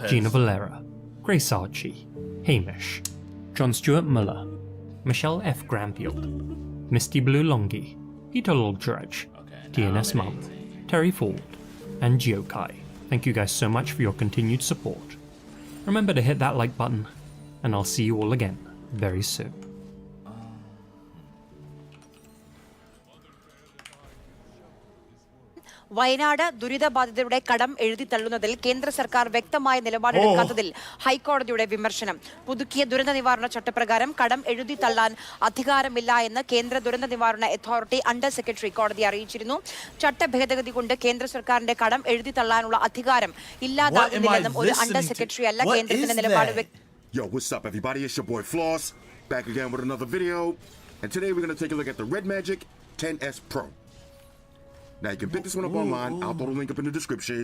Gina Valera, Grace Archie, Hamish, John Stuart Muller, Michelle F. Granfield, Misty Blue Longi, Peter Logdredge, DNS Mum, Terry Ford, and Geokai. Thank you guys so much for your continued support. Remember to hit that like button, and I'll see you all again very soon. Wayanad ദുരിതബാധിതരുടെ കടം എഴുതിത്തള്ളുന്നതിൽ കേന്ദ്ര സർക്കാർ വ്യക്തമായ നിലപാടെടുക്കാത്തതിൽ ഹൈക്കോടതിയുടെ വിമർശനം. പുതുക്കിയ ദുരന്ത നിവാരണ ചട്ടപ്രകാരം കടം എഴുതിത്തള്ളാൻ അധികാരമില്ല എന്ന് കേന്ദ്ര ദുരന്ത നിവാരണ അതോറിറ്റി അണ്ടർ സെക്രട്ടറി കോടതിയെ അറിയിച്ചിരുന്നു. ചട്ടഭേദഗതി കൊണ്ട് കേന്ദ്ര സർക്കാരിന്റെ കടം എഴുതിത്തള്ളാനുള്ള അധികാരം ഇല്ലാതാകുന്നില്ലെന്നും ഒരു അണ്ടർ സെക്രട്ടറി അല്ല കേന്ദ്രത്തിന്റെ നിലപാട്. Yo, what's up, everybody? It's your boy Floss, back again with another video, and today we're gonna take a look at the Red Magic 10S Pro. Now you can pick this one up online. I'll throw the link up in the description.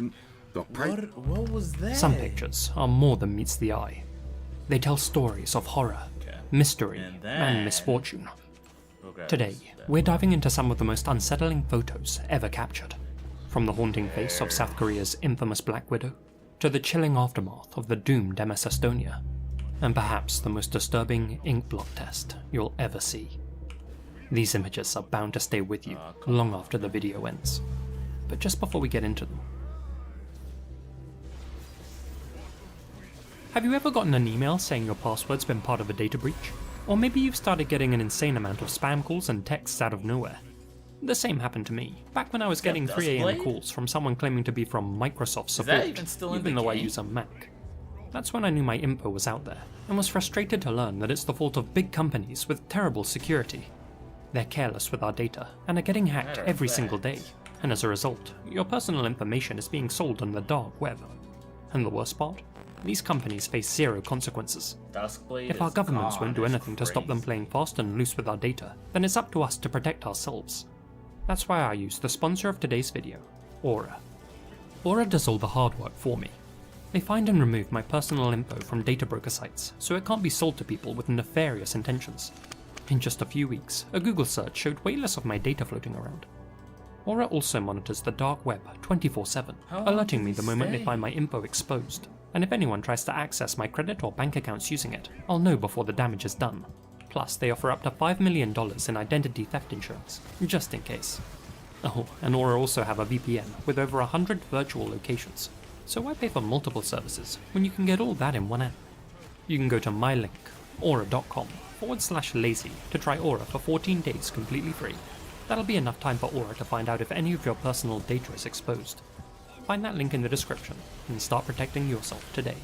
The price. What was that? Some pictures are more than meets the eye. They tell stories of horror, mystery, and misfortune. Today, we're diving into some of the most unsettling photos ever captured. From the haunting face of South Korea's infamous Black Widow, to the chilling aftermath of the doomed MS Estonia, and perhaps the most disturbing ink blot test you'll ever see. These images are bound to stay with you long after the video ends. But just before we get into them, have you ever gotten an email saying your password's been part of a data breach? Or maybe you've started getting an insane amount of spam calls and texts out of nowhere. The same happened to me, back when I was getting 3 AM calls from someone claiming to be from Microsoft support, even though I use a Mac. That's when I knew my info was out there, and was frustrated to learn that it's the fault of big companies with terrible security. They're careless with our data, and are getting hacked every single day, and as a result, your personal information is being sold on the dark web. And the worst part? These companies face zero consequences. If our governments won't do anything to stop them playing fast and loose with our data, then it's up to us to protect ourselves. That's why I use the sponsor of today's video, Aura. Aura does all the hard work for me. They find and remove my personal info from data broker sites, so it can't be sold to people with nefarious intentions. In just a few weeks, a Google search showed way less of my data floating around. Aura also monitors the dark web 24/7, alerting me the moment they find my info exposed, and if anyone tries to access my credit or bank accounts using it, I'll know before the damage is done. Plus, they offer up to $5 million in identity theft insurance, just in case. Oh, and Aura also have a VPN with over 100 virtual locations, so why pay for multiple services when you can get all that in one app? You can go to my link, aura.com/lazy to try Aura for 14 days completely free. That'll be enough time for Aura to find out if any of your personal data is exposed. Find that link in the description and start protecting yourself today.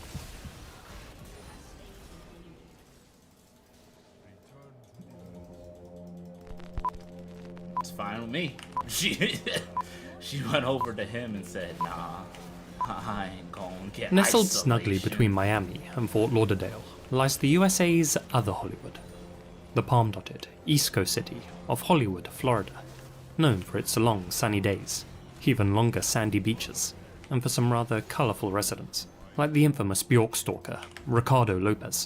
It's fine with me. She went over to him and said, nah, I ain't gonna get Nestled isolation. snugly between Miami and Fort Lauderdale lies the USA's other Hollywood, the palm-dotted East Coast city of Hollywood, Florida, known for its long sunny days, even longer sandy beaches, and for some rather colourful residents, like the infamous Bjork stalker, Ricardo Lopez.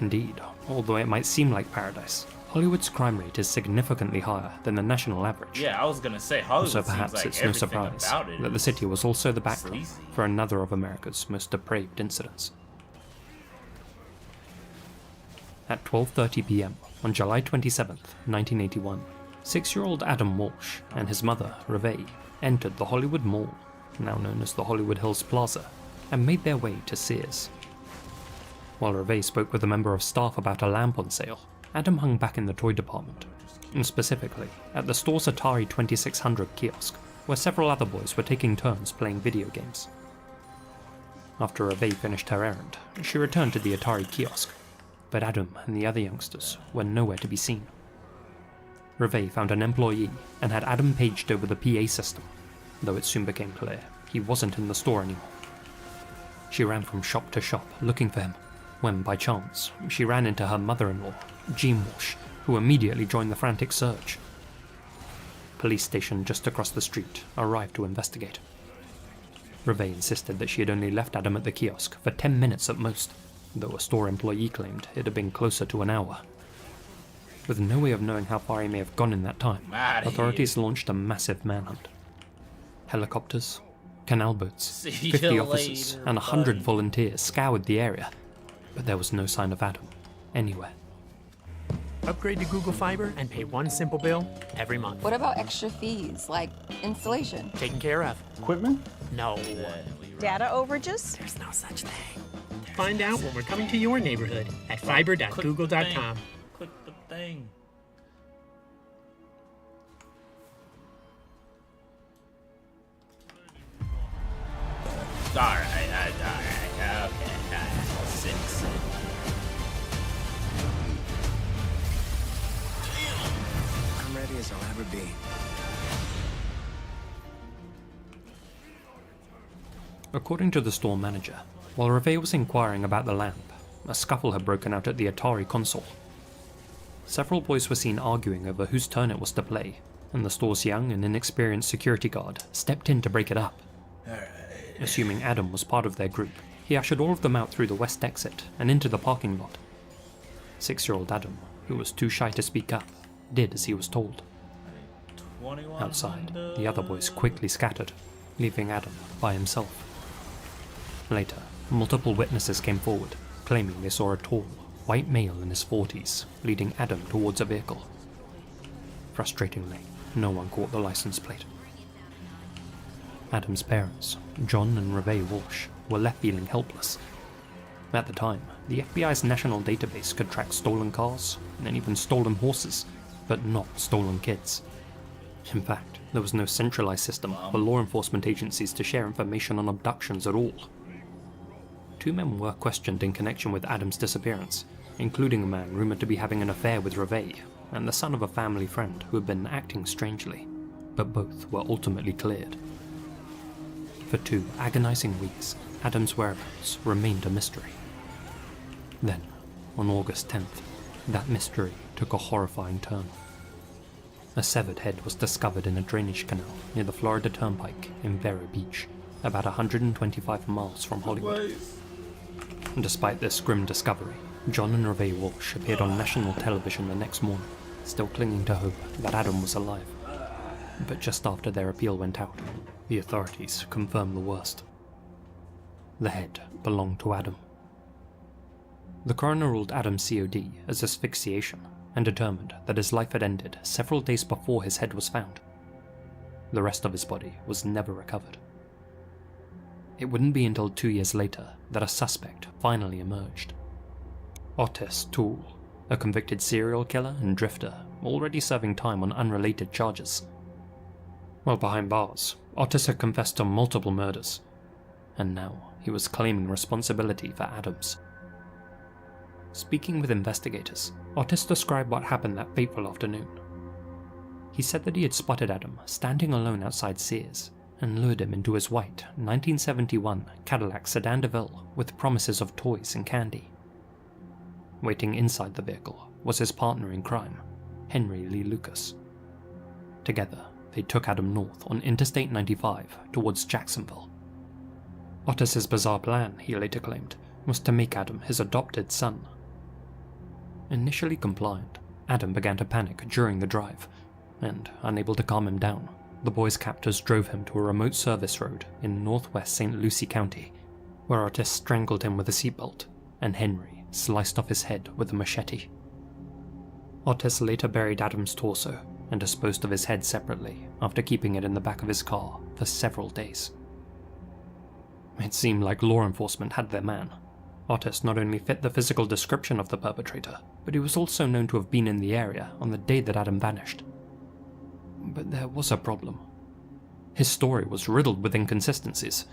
Indeed, although it might seem like paradise, Hollywood's crime rate is significantly higher than the national average. Yeah, I was gonna say Hollywood. So perhaps seems like it's no surprise that the city was also the backdrop for another of America's most depraved incidents. At 12:30 p.m. on July 27th, 1981, 6-year-old Adam Walsh and his mother, Reve, entered the Hollywood Mall, now known as the Hollywood Hills Plaza, and made their way to Sears. While Reve spoke with a member of staff about a lamp on sale, Adam hung back in the toy department, and specifically at the store's Atari 2600 kiosk, where several other boys were taking turns playing video games. After Reve finished her errand, she returned to the Atari kiosk, but Adam and the other youngsters were nowhere to be seen. Reve found an employee and had Adam paged over the PA system, though it soon became clear he wasn't in the store anymore. She ran from shop to shop looking for him, when by chance she ran into her mother-in-law, Jean Walsh, who immediately joined the frantic search. Police station just across the street arrived to investigate. Reve insisted that she had only left Adam at the kiosk for 10 minutes at most, though a store employee claimed it had been closer to an hour. With no way of knowing how far he may have gone in that time, authorities launched a massive manhunt. Helicopters, canal boats, 50 officers, and 100 volunteers scoured the area, but there was no sign of Adam anywhere. Upgrade to Google Fiber and pay one simple bill every month. What about extra fees, like installation? Taken care of. Equipment? No. Data overages? There's no such thing. Find out when we're coming to your neighborhood at fiber.google.com. Click the thing. Alright, okay, 6. I'm ready as I'll ever be. According to the store manager, while Reve was inquiring about the lamp, a scuffle had broken out at the Atari console. Several boys were seen arguing over whose turn it was to play, and the store's young and inexperienced security guard stepped in to break it up. Assuming Adam was part of their group, he ushered all of them out through the west exit and into the parking lot. 6-year-old Adam, who was too shy to speak up, did as he was told. Outside, the other boys quickly scattered, leaving Adam by himself. Later, multiple witnesses came forward, claiming they saw a tall, white male in his 40s leading Adam towards a vehicle. Frustratingly, no one caught the license plate. Adam's parents, John and Reve Walsh, were left feeling helpless. At the time, the FBI's national database could track stolen cars and even stolen horses, but not stolen kids. In fact, there was no centralized system for law enforcement agencies to share information on abductions at all. 2 men were questioned in connection with Adam's disappearance, including a man rumored to be having an affair with Reve and the son of a family friend who had been acting strangely, but both were ultimately cleared. For 2 agonizing weeks, Adam's whereabouts remained a mystery. Then, on August 10th, that mystery took a horrifying turn. A severed head was discovered in a drainage canal near the Florida Turnpike in Vero Beach, about 125 miles from Hollywood. Despite this grim discovery, John and Reve Walsh appeared on national television the next morning, still clinging to hope that Adam was alive. But just after their appeal went out, the authorities confirmed the worst. The head belonged to Adam. The coroner ruled Adam's COD as asphyxiation and determined that his life had ended several days before his head was found. The rest of his body was never recovered. It wouldn't be until 2 years later that a suspect finally emerged. Otis Toole, a convicted serial killer and drifter, already serving time on unrelated charges. While behind bars, Otis had confessed to multiple murders, and now he was claiming responsibility for Adam's. Speaking with investigators, Otis described what happened that fateful afternoon. He said that he had spotted Adam standing alone outside Sears and lured him into his white 1971 Cadillac Sedan DeVille with promises of toys and candy. Waiting inside the vehicle was his partner in crime, Henry Lee Lucas. Together, they took Adam north on Interstate 95 towards Jacksonville. Otis's bizarre plan, he later claimed, was to make Adam his adopted son. Initially compliant, Adam began to panic during the drive, and, unable to calm him down, the boy's captors drove him to a remote service road in northwest St. Lucie County, where Otis strangled him with a seatbelt, and Henry sliced off his head with a machete. Otis later buried Adam's torso and disposed of his head separately after keeping it in the back of his car for several days. It seemed like law enforcement had their man, Otis not only fit the physical description of the perpetrator, but he was also known to have been in the area on the day that Adam vanished. But there was a problem. His story was riddled with inconsistencies.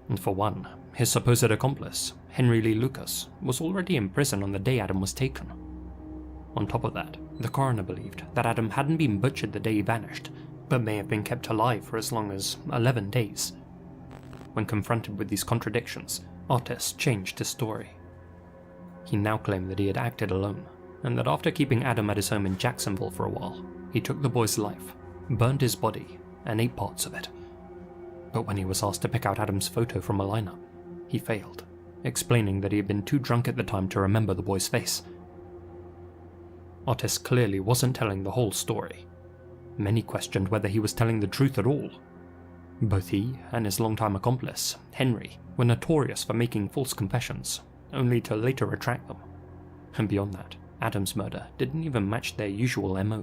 And for one, his supposed accomplice, Henry Lee Lucas, was already in prison on the day Adam was taken. On top of that, the coroner believed that Adam hadn't been butchered the day he vanished, but may have been kept alive for as long as 11 days. When confronted with these contradictions, Otis changed his story. He now claimed that he had acted alone, and that after keeping Adam at his home in Jacksonville for a while, he took the boy's life, burned his body, and ate parts of it. But when he was asked to pick out Adam's photo from a lineup, he failed, explaining that he had been too drunk at the time to remember the boy's face. Otis clearly wasn't telling the whole story. Many questioned whether he was telling the truth at all. Both he and his longtime accomplice, Henry, were notorious for making false confessions, only to later retract them. And beyond that, Adam's murder didn't even match their usual MO.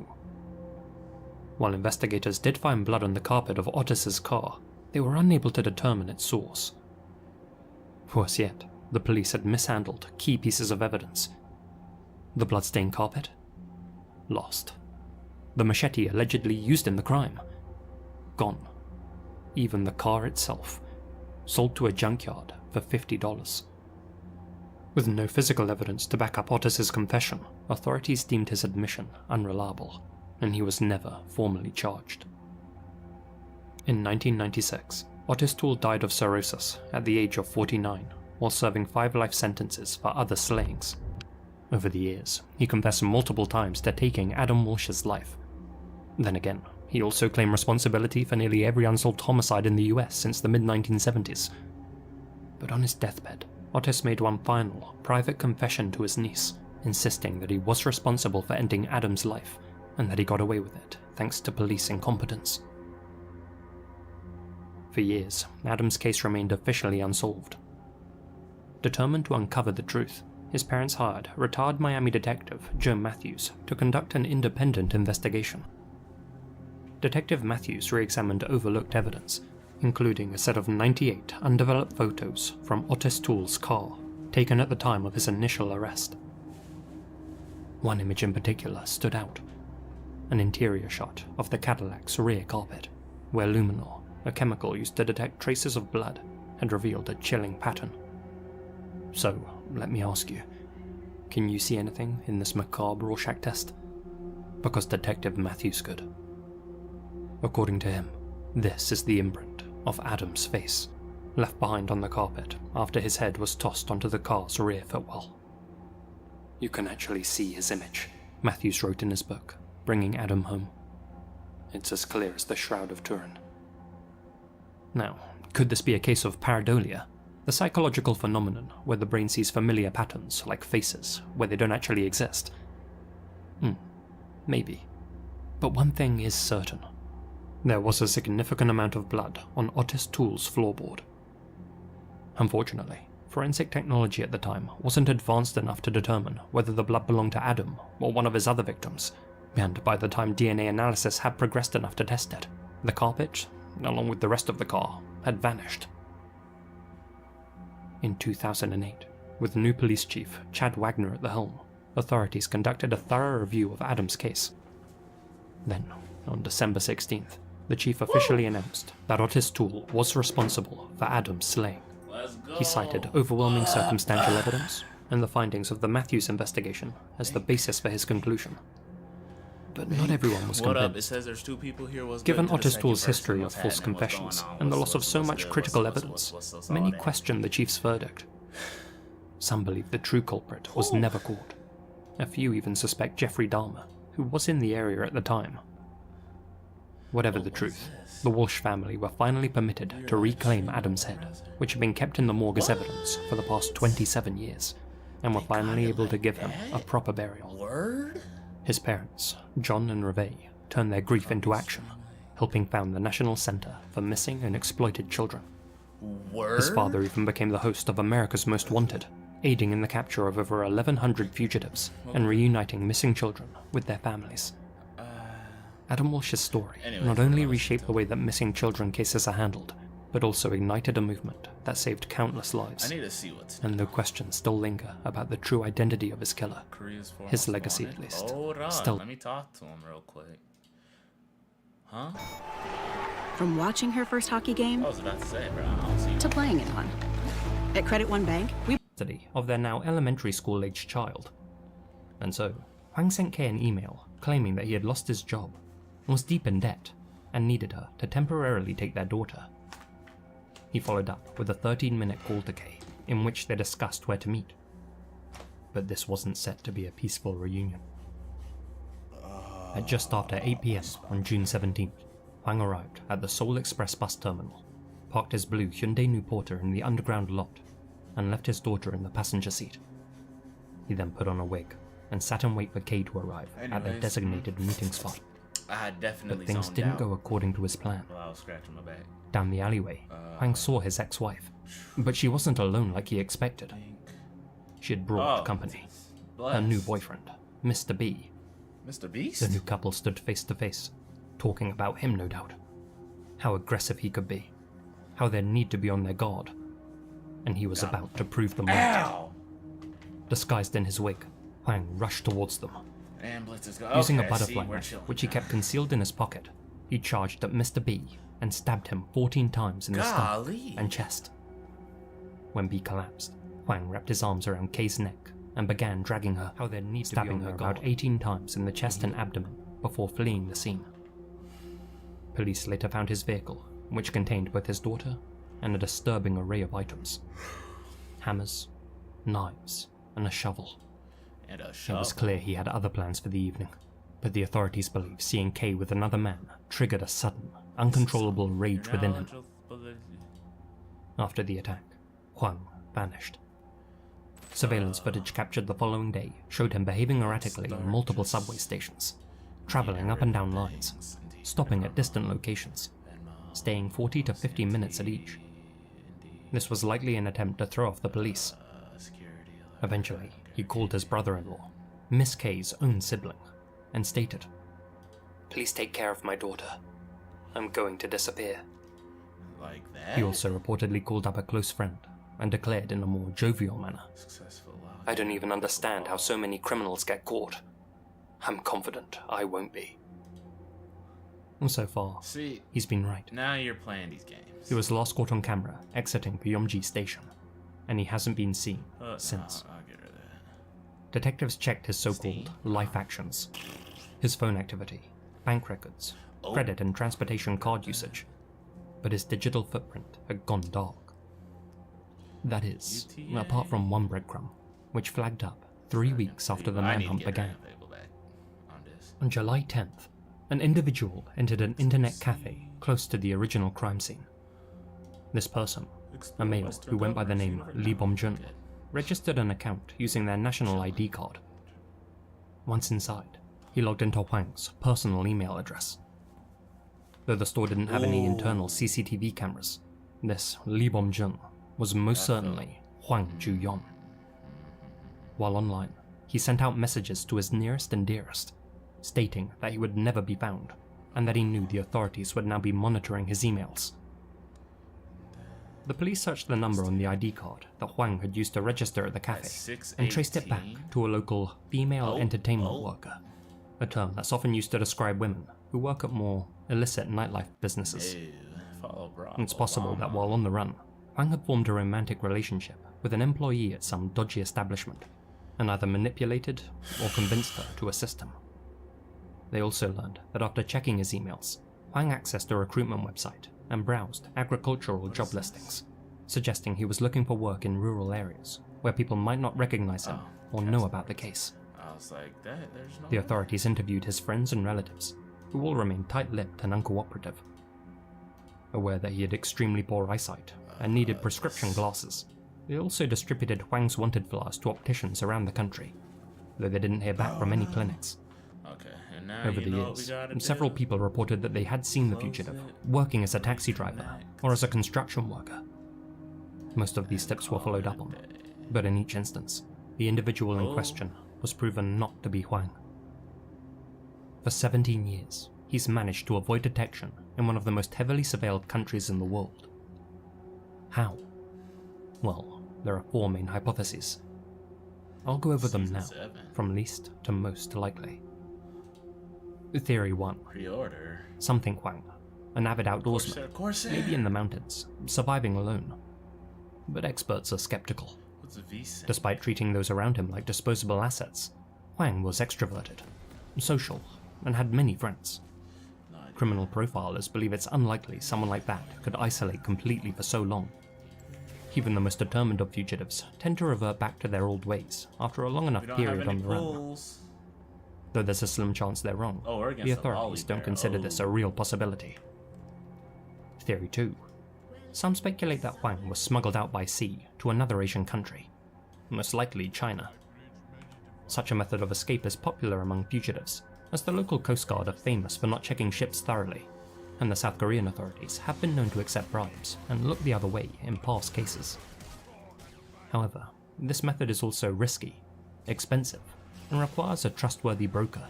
While investigators did find blood on the carpet of Otis's car, they were unable to determine its source. Worse yet, the police had mishandled key pieces of evidence. The bloodstained carpet? Lost. The machete allegedly used in the crime? Gone. Even the car itself, sold to a junkyard for $50. With no physical evidence to back up Otis's confession, authorities deemed his admission unreliable, and he was never formally charged. In 1996, Otis Toole died of cirrhosis at the age of 49, while serving 5 life sentences for other slayings. Over the years, he confessed multiple times to taking Adam Walsh's life. Then again, he also claimed responsibility for nearly every unsolved homicide in the US since the mid-1970s. But on his deathbed, Otis made one final, private confession to his niece, insisting that he was responsible for ending Adam's life, and that he got away with it thanks to police incompetence. For years, Adam's case remained officially unsolved. Determined to uncover the truth, his parents hired retired Miami detective Joe Matthews to conduct an independent investigation. Detective Matthews re-examined overlooked evidence, including a set of 98 undeveloped photos from Otis Toole's car, taken at the time of his initial arrest. One image in particular stood out, an interior shot of the Cadillac's rear carpet, where luminol, a chemical used to detect traces of blood, had revealed a chilling pattern. So, let me ask you, can you see anything in this macabre Rorschach test? Because Detective Matthews could. According to him, this is the imprint of Adam's face, left behind on the carpet after his head was tossed onto the car's rear footwell. You can actually see his image, Matthews wrote in his book, Bringing Adam Home. It's as clear as the Shroud of Turin. Now, could this be a case of pareidolia, the psychological phenomenon where the brain sees familiar patterns, like faces, where they don't actually exist? Maybe. But one thing is certain. There was a significant amount of blood on Otis Toole's floorboard. Unfortunately, forensic technology at the time wasn't advanced enough to determine whether the blood belonged to Adam or one of his other victims, and by the time DNA analysis had progressed enough to test it, the carpet, along with the rest of the car, had vanished. In 2008, with new police chief Chad Wagner at the helm, authorities conducted a thorough review of Adam's case. Then, on December 16th, the chief officially announced that Otis Toole was responsible for Adam's slaying. He cited overwhelming circumstantial evidence and the findings of the Matthews investigation as the basis for his conclusion. But not everyone was convinced. It says there's 2 people here. Given Otis Toole's history of false confessions and the loss of so much critical evidence, many questioned the chief's verdict. Some believe the true culprit was never caught. A few even suspect Jeffrey Dahmer, who was in the area at the time. Whatever the truth, the Walsh family were finally permitted to reclaim Adam's head, which had been kept in the morgue as evidence for the past 27 years, and were finally able to give him a proper burial. His parents, John and Reve, turned their grief into action, helping found the National Center for Missing and Exploited Children. His father even became the host of America's Most Wanted, aiding in the capture of over 1,100 fugitives and reuniting missing children with their families. Adam Walsh's story not only reshaped the way that missing children cases are handled, but also ignited a movement that saved countless lives. I need to see what's and though questions still linger about the true identity of his killer, his legacy at least, Hold on, still... let me talk to him real quick. Huh? From watching her first hockey game I was about to say, bro, I don't see to playing in one. At Credit One Bank, we... of their now elementary school-aged child. And so, Hwang sent Kay an email claiming that he had lost his job, was deep in debt, and needed her to temporarily take their daughter. He followed up with a 13-minute call to Kay, in which they discussed where to meet. But this wasn't set to be a peaceful reunion. At just after 8 PM on June 17th, Hwang arrived at the Seoul Express bus terminal, parked his blue Hyundai New Porter in the underground lot, and left his daughter in the passenger seat. He then put on a wig and sat and wait for Kay to arrive at their designated meeting spot. I had definitely But things zoned didn't out go according to his plan. while I was scratching my back. Down the alleyway, Hwang saw his ex-wife, but she wasn't alone like he expected. She had brought company. Her new boyfriend, Mr. B. Mr. Beast? The new couple stood face to face, talking about him no doubt. How aggressive he could be. How they'd need to be on their guard. And he was about to prove them right. Disguised in his wig, Hwang rushed towards them. Ambulance is Using a okay, butterfly see, we're knife, chilling. which he kept concealed in his pocket, he charged at Mr. B and stabbed him 14 times in the stomach Golly. and chest. When B collapsed, Hwang wrapped his arms around Kay's neck and began dragging her, stabbing her about 18 times in the chest and abdomen before fleeing the scene. Police later found his vehicle, which contained both his daughter and a disturbing array of items. Hammers, knives, and a shovel. And a It shovel. was clear he had other plans for the evening, but the authorities believe seeing Kay with another man triggered a sudden, uncontrollable rage within him. After the attack, Hwang vanished. Surveillance footage captured the following day showed him behaving erratically in multiple subway stations, traveling up and down lines, stopping at distant locations, staying 40 to 50 minutes at each. This was likely an attempt to throw off the police. Eventually, he called his brother-in-law, Miss Kay's own sibling, and stated, "Please take care of my daughter. I'm going to disappear." Like that? He also reportedly called up a close friend and declared in a more jovial manner, "I don't even understand how so many criminals get caught. I'm confident I won't be." And so far, he's been right. Now you're playing these games. He was last caught on camera exiting Pyongyang station, and he hasn't been seen since. I'll get rid of that. Detectives checked his so-called life actions, his phone activity, bank records, credit and transportation card usage, but his digital footprint had gone dark. That is, apart from one breadcrumb, which flagged up 3 weeks after the manhunt began. On July 10th, an individual entered an internet cafe close to the original crime scene. This person, a male who went by the name Lee Bom-jun, registered an account using their national ID card. Once inside, he logged into Hwang's personal email address. Though the store didn't have any internal CCTV cameras, this Lee Bom-jun was most certainly Hwang Ju-yeon. While online, he sent out messages to his nearest and dearest, stating that he would never be found, and that he knew the authorities would now be monitoring his emails. The police searched the number on the ID card that Hwang had used to register at the cafe, and traced it back to a local female entertainment worker, a term that's often used to describe women who work at more illicit nightlife businesses. It's possible that while on the run, Hwang had formed a romantic relationship with an employee at some dodgy establishment, and either manipulated or convinced her to assist him. They also learned that after checking his emails, Hwang accessed a recruitment website and browsed agricultural job listings, suggesting he was looking for work in rural areas where people might not recognize him or know about the case. I was like, there's no... The authorities interviewed his friends and relatives, who all remained tight-lipped and uncooperative. Aware that he had extremely poor eyesight and needed prescription glasses, they also distributed Hwang's wanted flyers to opticians around the country, though they didn't hear back from any clinics. Okay, and now Over the years, several people reported that they had seen the fugitive working as a taxi driver or as a construction worker. Most of these tips were followed up on, but in each instance, the individual in question was proven not to be Hwang. For 17 years, he's managed to avoid detection in one of the most heavily surveilled countries in the world, How? Well, there are 4 main hypotheses. I'll go over them now, from least to most likely. Theory 1. Pre-order. Something Huang, an avid outdoorsman, Corsair. maybe in the mountains, surviving alone. But experts are skeptical. What's a visa? Despite treating those around him like disposable assets, Huang was extroverted, social, and had many friends. Criminal profilers believe it's unlikely someone like that could isolate completely for so long. Even the most determined of fugitives tend to revert back to their old ways after a long enough period on the run. Though there's a slim chance they're wrong, the authorities don't consider this a real possibility. Theory 2. Some speculate that Huang was smuggled out by sea to another Asian country, most likely China. Such a method of escape is popular among fugitives, as the local Coast Guard are famous for not checking ships thoroughly, and the South Korean authorities have been known to accept bribes and look the other way in past cases. However, this method is also risky, expensive, and requires a trustworthy broker.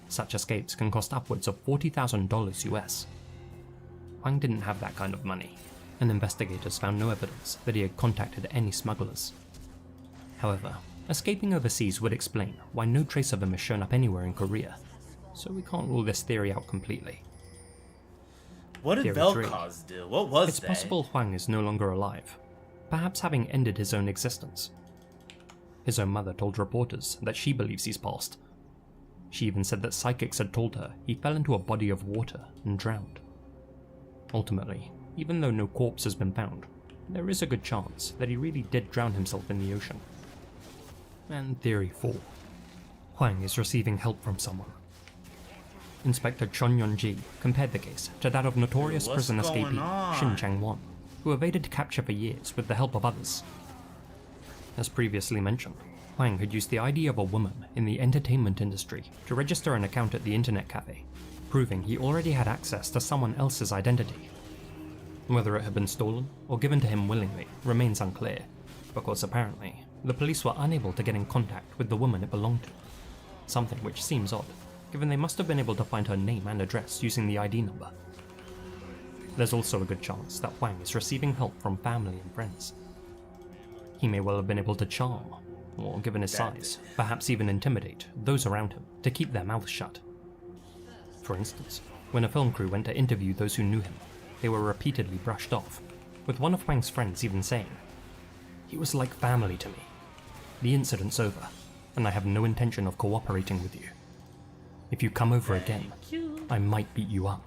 Such escapes can cost upwards of $40,000 US. Huang didn't have that kind of money, and investigators found no evidence that he had contacted any smugglers. However, escaping overseas would explain why no trace of him has shown up anywhere in Korea, so we can't rule this theory out completely. What did Vel'Koz do? What was It's that? possible Huang is no longer alive, perhaps having ended his own existence. His own mother told reporters that she believes he's passed. She even said that psychics had told her he fell into a body of water and drowned. Ultimately, even though no corpse has been found, there is a good chance that he really did drown himself in the ocean. And Theory 4. Huang is receiving help from someone. Inspector Chon Yun-ji compared the case to that of notorious prison escapee Shin Chang-won, who evaded capture for years with the help of others. As previously mentioned, Huang had used the ID of a woman in the entertainment industry to register an account at the internet cafe, proving he already had access to someone else's identity. Whether it had been stolen or given to him willingly remains unclear, because apparently the police were unable to get in contact with the woman it belonged to, something which seems odd, given they must have been able to find her name and address using the ID number. There's also a good chance that Huang is receiving help from family and friends. He may well have been able to charm, or given his size, perhaps even intimidate those around him to keep their mouths shut. For instance, when a film crew went to interview those who knew him, they were repeatedly brushed off, with one of Huang's friends even saying, "He was like family to me. The incident's over, and I have no intention of cooperating with you. If you come over again, I might beat you up."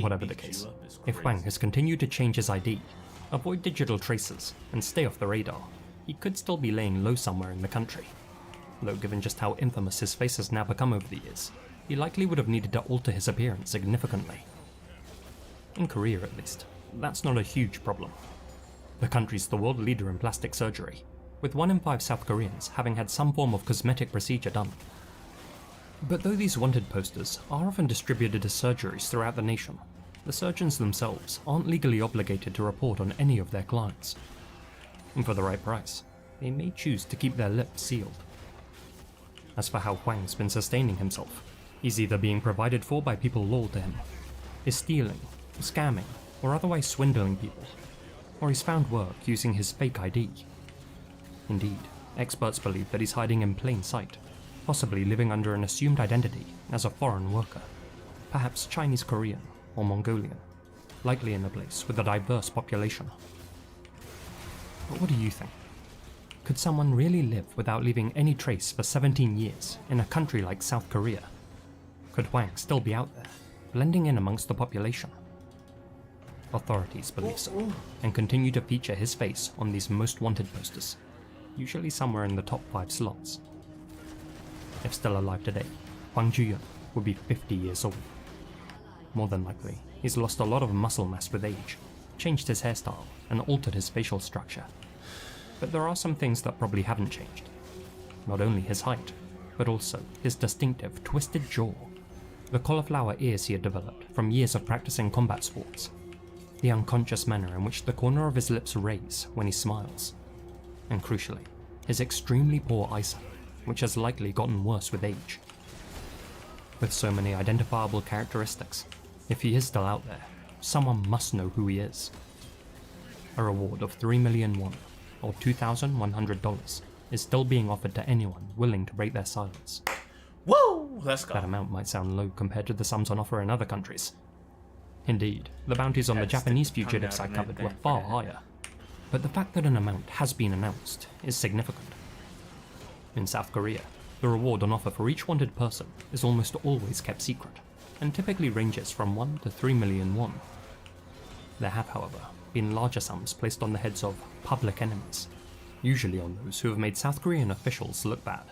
Whatever the case, if Huang has continued to change his ID, avoid digital traces, and stay off the radar, he could still be laying low somewhere in the country. Though given just how infamous his face has now become over the years, he likely would have needed to alter his appearance significantly. In Korea at least, that's not a huge problem. The country's the world leader in plastic surgery, with 1 in 5 South Koreans having had some form of cosmetic procedure done. But though these wanted posters are often distributed as surgeries throughout the nation, the surgeons themselves aren't legally obligated to report on any of their clients. And for the right price, they may choose to keep their lips sealed. As for how Huang's been sustaining himself, he's either being provided for by people loyal to him, is stealing, scamming, or otherwise swindling people, or he's found work using his fake ID. Indeed, experts believe that he's hiding in plain sight, possibly living under an assumed identity as a foreign worker, perhaps Chinese Korean or Mongolian, likely in a place with a diverse population. But what do you think? Could someone really live without leaving any trace for 17 years in a country like South Korea? Could Huang still be out there, blending in amongst the population? Authorities believe so, and continue to feature his face on these most wanted posters, usually somewhere in the top 5 slots. If still alive today, Huang Ju-yun would be 50 years old. More than likely, he's lost a lot of muscle mass with age, changed his hairstyle, and altered his facial structure. But there are some things that probably haven't changed. Not only his height, but also his distinctive twisted jaw, the cauliflower ears he had developed from years of practicing combat sports, the unconscious manner in which the corner of his lips raise when he smiles, and crucially, his extremely poor eyesight, which has likely gotten worse with age. With so many identifiable characteristics, if he is still out there, someone must know who he is. a reward of 3 million won, or $2,100, is still being offered to anyone willing to break their silence. Woo! Let's go. That amount might sound low compared to the sums on offer in other countries. Indeed, the bounties on the Japanese fugitives I covered were far higher, but the fact that an amount has been announced is significant. In South Korea, the reward on offer for each wanted person is almost always kept secret, and typically ranges from 1 to 3 million won. There have, however, been larger sums placed on the heads of public enemies, usually on those who have made South Korean officials look bad.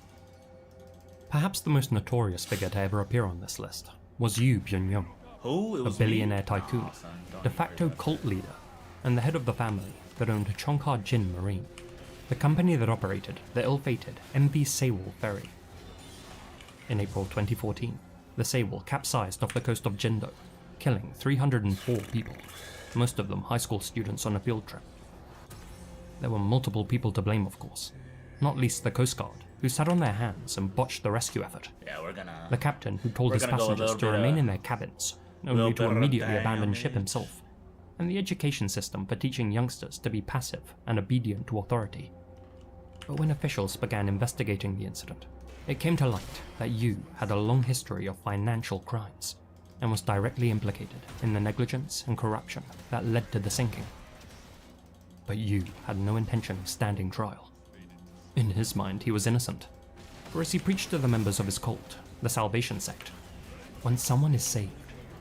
Perhaps the most notorious figure to ever appear on this list was Yoo Byung-young, a billionaire tycoon, de facto cult leader, and the head of the family that owned Chongha Jin Marine, the company that operated the ill-fated MV Sewol ferry. In April 2014, the Sewol capsized off the coast of Jindo, killing 304 people, most of them high school students on a field trip. There were multiple people to blame, of course, not least the Coast Guard, who sat on their hands and botched the rescue effort. Yeah, the captain who told his passengers to remain in their cabins, only to immediately abandon ship himself, and the education system for teaching youngsters to be passive and obedient to authority. But when officials began investigating the incident, it came to light that Yoo had a long history of financial crimes and was directly implicated in the negligence and corruption that led to the sinking. But Yoo had no intention of standing trial. In his mind, he was innocent, for as he preached to the members of his cult, the Salvation Sect, when someone is saved,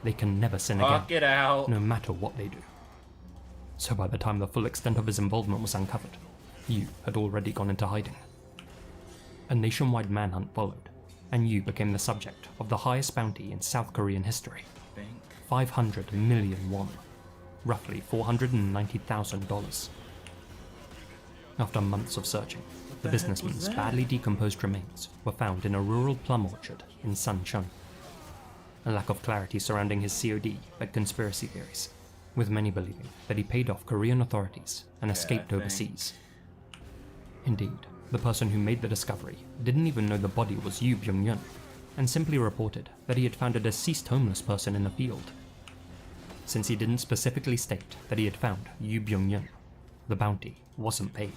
they can never sin again, no matter what they do. So by the time the full extent of his involvement was uncovered, Yoo had already gone into hiding. A nationwide manhunt followed, and Yoo became the subject of the highest bounty in South Korean history, 500 million won, roughly $490,000. After months of searching, the businessman's badly decomposed remains were found in a rural plum orchard in Suncheon. A lack of clarity surrounding his COD led conspiracy theories, with many believing that he paid off Korean authorities and escaped overseas. Indeed, the person who made the discovery didn't even know the body was Yoo Byung-young, and simply reported that he had found a deceased homeless person in a field. Since he didn't specifically state that he had found Yoo Byung-young, the bounty wasn't paid.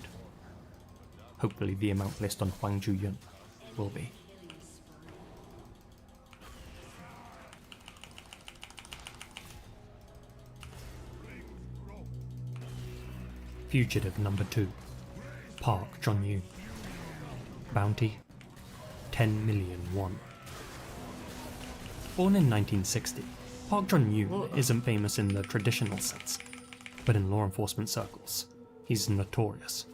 Hopefully the amount placed on Hwang Ju-yeon will be. Fugitive number 2, Park Jong-yoon. Bounty, 10 million won. Born in 1960, Park Jong-yoon isn't famous in the traditional sense, but in law enforcement circles, he's notorious.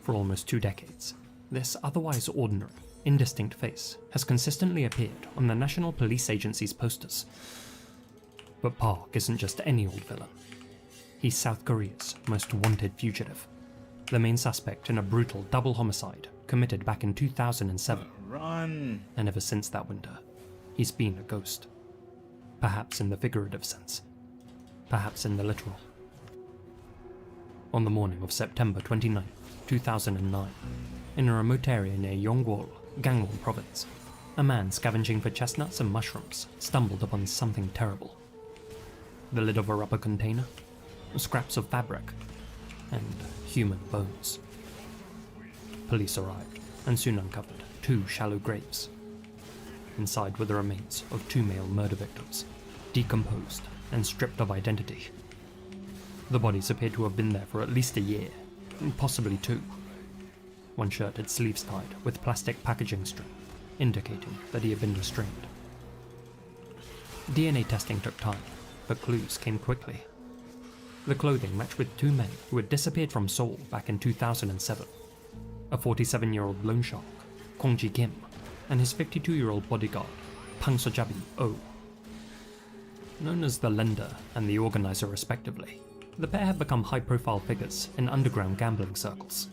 For almost 2 decades, this otherwise ordinary, indistinct face has consistently appeared on the National Police Agency's posters. But Park isn't just any old villain. He's South Korea's most wanted fugitive, the main suspect in a brutal double homicide committed back in 2007. Run! And ever since that winter, he's been a ghost. Perhaps in the figurative sense, perhaps in the literal. On the morning of September 29, 2009, in a remote area near Yonggwol, Gangwon province, a man scavenging for chestnuts and mushrooms stumbled upon something terrible. The lid of a rubber container, scraps of fabric, and human bones. Police arrived and soon uncovered 2 shallow graves. Inside were the remains of 2 male murder victims, decomposed and stripped of identity. The bodies appeared to have been there for at least a year, possibly 2. One shirt had sleeves tied with plastic packaging string, indicating that he had been restrained. DNA testing took time, but clues came quickly. The clothing matched with 2 men who had disappeared from Seoul back in 2007. A 47-year-old loan shark, Kong Ji Kim, and his 52-year-old bodyguard, Pang Sojabi Oh. Known as the lender and the organizer respectively, the pair had become high-profile figures in underground gambling circles,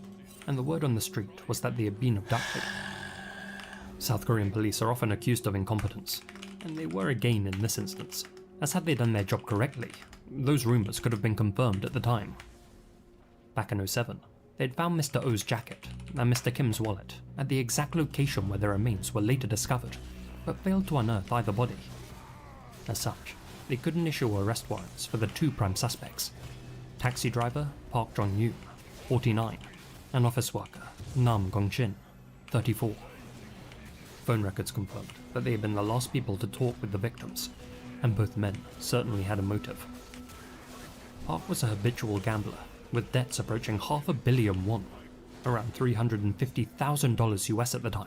and the word on the street was that they had been abducted. South Korean police are often accused of incompetence, and they were again in this instance, as had they done their job correctly, those rumours could have been confirmed at the time. Back in 2007, they'd found Mr. O's jacket and Mr. Kim's wallet at the exact location where their remains were later discovered, but failed to unearth either body. As such, they couldn't issue arrest warrants for the 2 prime suspects. taxi driver Park Jong-yoon, 49, and office worker Nam Gong-shin, 34. Phone records confirmed that they had been the last people to talk with the victims, and both men certainly had a motive. Park was a habitual gambler, with debts approaching $500 million won, around $350,000 US at the time,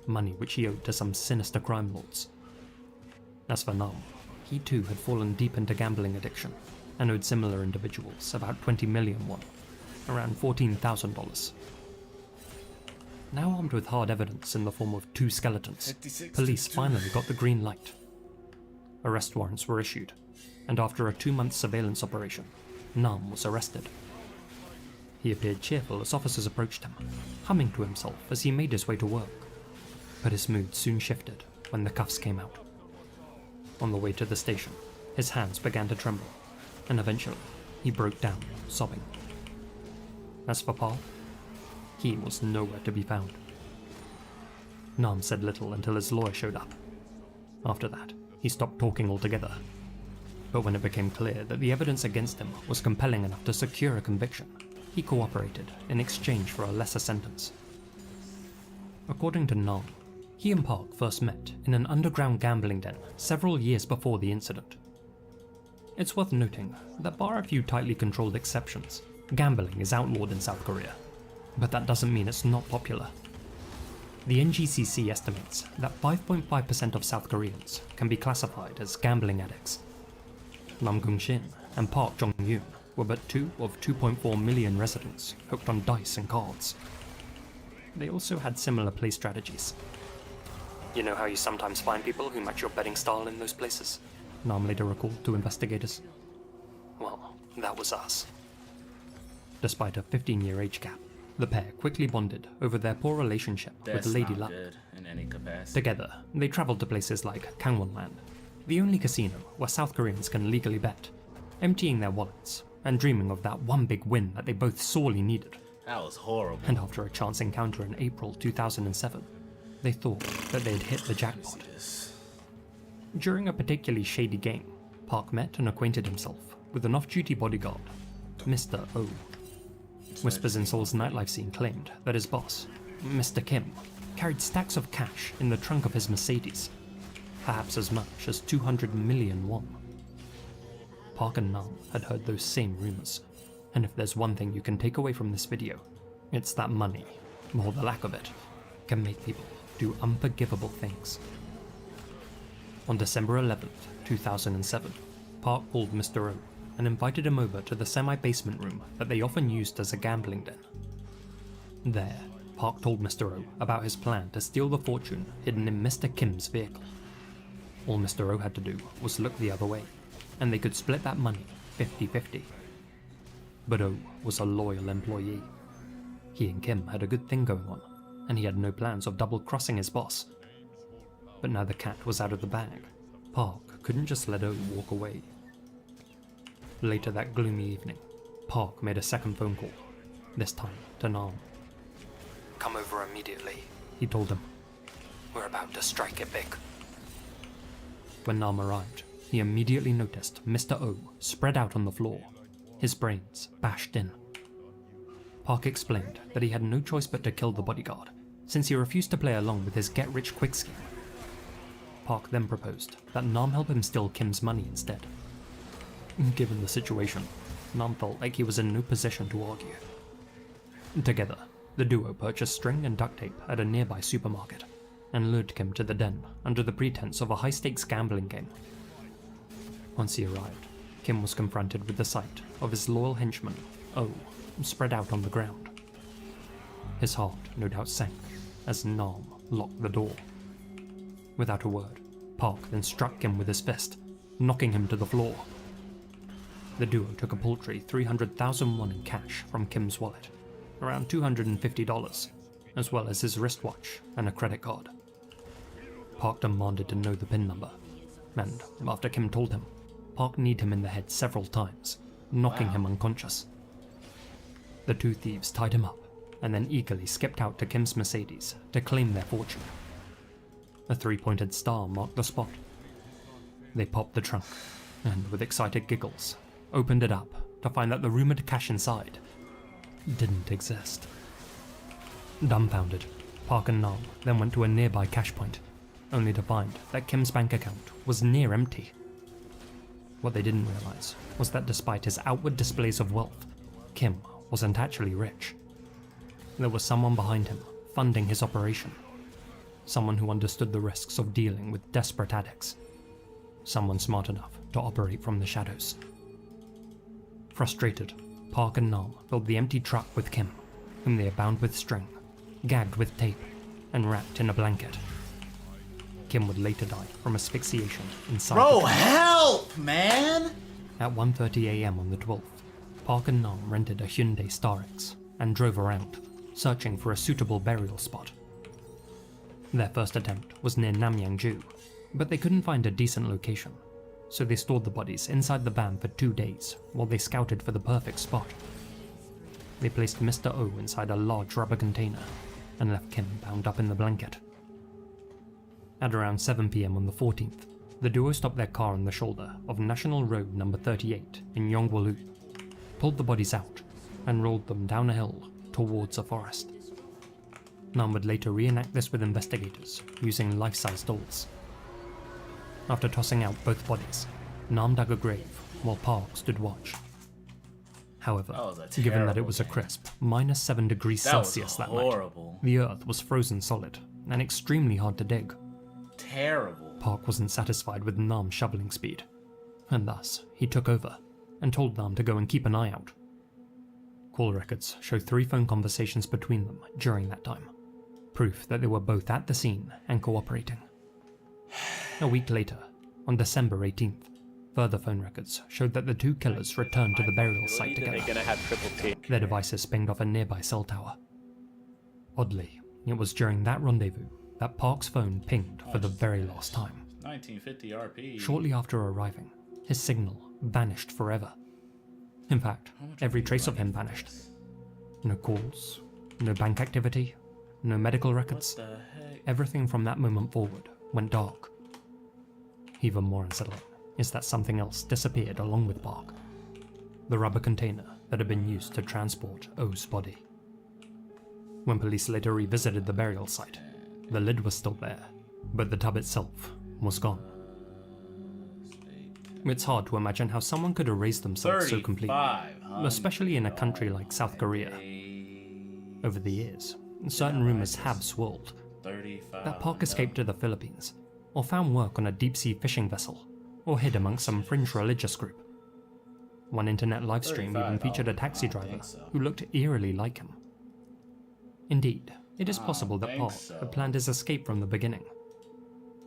money which he owed to some sinister crime lords. As for Nam, he too had fallen deep into gambling addiction, and owed similar individuals about 20 million won, around $14,000. Now armed with hard evidence in the form of 2 skeletons, police finally got the green light. Arrest warrants were issued, and after a 2-month surveillance operation, Nam was arrested. He appeared cheerful as officers approached him, humming to himself as he made his way to work. But his mood soon shifted when the cuffs came out. On the way to the station, his hands began to tremble, and eventually he broke down, sobbing. As for Park, he was nowhere to be found. Nam said little until his lawyer showed up. After that, he stopped talking altogether. But when it became clear that the evidence against him was compelling enough to secure a conviction, he cooperated in exchange for a lesser sentence. According to Nam, he and Park first met in an underground gambling den several years before the incident. It's worth noting that bar a few tightly controlled exceptions, gambling is outlawed in South Korea, but that doesn't mean it's not popular. The NGCC estimates that 5.5% of South Koreans can be classified as gambling addicts. Nam Gong-shin and Park Jong-yoon were but 2 of 2.4 million residents hooked on dice and cards. They also had similar play strategies. You know how you sometimes find people who match your betting style in those places? Nam later recalled to investigators. Well, that was us. Despite a 15-year age gap, the pair quickly bonded over their poor relationship with Lady Luck. In any capacity. Together, they traveled to places like Gangwon-land, the only casino where South Koreans can legally bet, emptying their wallets and dreaming of that one big win that they both sorely needed. That was horrible. And after a chance encounter in April 2007, they thought that they'd hit the jackpot. During a particularly shady game, Park met and acquainted himself with an off-duty bodyguard, Mr. O. Whispers in Seoul's nightlife scene claimed that his boss, Mr. Kim, carried stacks of cash in the trunk of his Mercedes, perhaps as much as 200 million won. Park and Nam had heard those same rumors, and if there's one thing you can take away from this video, it's that money, or the lack of it, can make people do unforgivable things. On December 11th, 2007, Park called Mr. O and invited him over to the semi-basement room that they often used as a gambling den. There, Park told Mr. O about his plan to steal the fortune hidden in Mr. Kim's vehicle. All Mr. O had to do was look the other way, and they could split that money 50-50. But O was a loyal employee. He and Kim had a good thing going on, and he had no plans of double-crossing his boss. But now the cat was out of the bag. Park couldn't just let O walk away. Later that gloomy evening, Park made a second phone call, this time to Nam. "Come over immediately," he told him. "We're about to strike it big." When Nam arrived, he immediately noticed Mr. O spread out on the floor, his brains bashed in. Park explained that he had no choice but to kill the bodyguard, since he refused to play along with his get-rich-quick scheme. Park then proposed that Nam help him steal Kim's money instead. Given the situation, Nam felt like he was in no position to argue. Together, the duo purchased string and duct tape at a nearby supermarket and lured Kim to the den under the pretense of a high-stakes gambling game. Once he arrived, Kim was confronted with the sight of his loyal henchman, O, spread out on the ground. His heart no doubt sank as Nam locked the door. Without a word, Park then struck Kim with his fist, knocking him to the floor. The duo took a paltry 300,000 won in cash from Kim's wallet, around $250, as well as his wristwatch and a credit card. Park demanded to know the PIN number, and after Kim told him, Park kneed him in the head several times, knocking him unconscious. The two thieves tied him up, and then eagerly skipped out to Kim's Mercedes to claim their fortune. A 3-pointed star marked the spot. They popped the trunk, and with excited giggles, opened it up to find that the rumored cash inside didn't exist. Dumbfounded, Park and Nam then went to a nearby cash point, only to find that Kim's bank account was near empty. What they didn't realize was that despite his outward displays of wealth, Kim wasn't actually rich. There was someone behind him funding his operation. Someone who understood the risks of dealing with desperate addicts. Someone smart enough to operate from the shadows. Frustrated, Park and Nam filled the empty truck with Kim, whom they had bound with string, gagged with tape, and wrapped in a blanket. Kim would later die from asphyxiation inside Bro, the truck. help, man! At 1:30 AM on the 12th, Park and Nam rented a Hyundai Starex and drove around, searching for a suitable burial spot. Their first attempt was near Namyangju, but they couldn't find a decent location, so they stored the bodies inside the van for 2 days while they scouted for the perfect spot. They placed Mr. O inside a large rubber container and left Kim bound up in the blanket. At around 7 PM on the 14th, the duo stopped their car on the shoulder of National Road number 38 in Yongwalu, pulled the bodies out, and rolled them down a hill towards a forest. Nam would later reenact this with investigators using life-size dolls. After tossing out both bodies, Nam dug a grave while Park stood watch. However, given that it was a crisp -7 degrees Celsius that night, the earth was frozen solid and extremely hard to dig. Terrible. Park wasn't satisfied with Nam's shoveling speed, and thus he took over and told Nam to go and keep an eye out. Call records show 3 phone conversations between them during that time, proof that they were both at the scene and cooperating. A week later, on December 18th, further phone records showed that the 2 killers returned to the burial site together. Their devices pinged off a nearby cell tower. Oddly, it was during that rendezvous that Park's phone pinged for the very last time. 1950 RP. Shortly after arriving, his signal vanished forever. In fact, every trace of him vanished. No calls, no bank activity, no medical records. Everything from that moment forward went dark. Even more unsettling is that something else disappeared along with Park. The rubber container that had been used to transport O's body. When police later revisited the burial site, the lid was still there, but the tub itself was gone. It's hard to imagine how someone could erase themselves so completely, especially in a country like South Korea. Over the years, certain rumors have swirled that Park escaped to the Philippines, or found work on a deep-sea fishing vessel, or hid amongst some fringe religious group. One internet livestream even featured a taxi driver who looked eerily like him. Indeed, it is possible that Park had planned his escape from the beginning.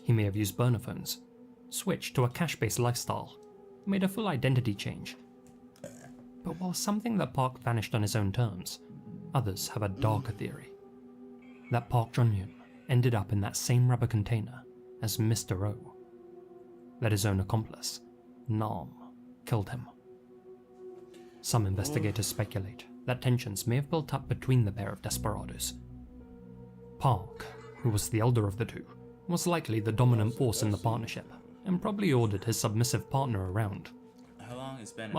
He may have used burner phones, switched to a cash-based lifestyle, made a full identity change. But while something that Park vanished on his own terms, others have a darker theory. That Park Jun-yoon ended up in that same rubber container as Mr. O. That his own accomplice, Nam, killed him. Some investigators speculate that tensions may have built up between the pair of desperados. Park, who was the elder of the two, was likely the dominant force in the partnership, and probably ordered his submissive partner around. How long has been?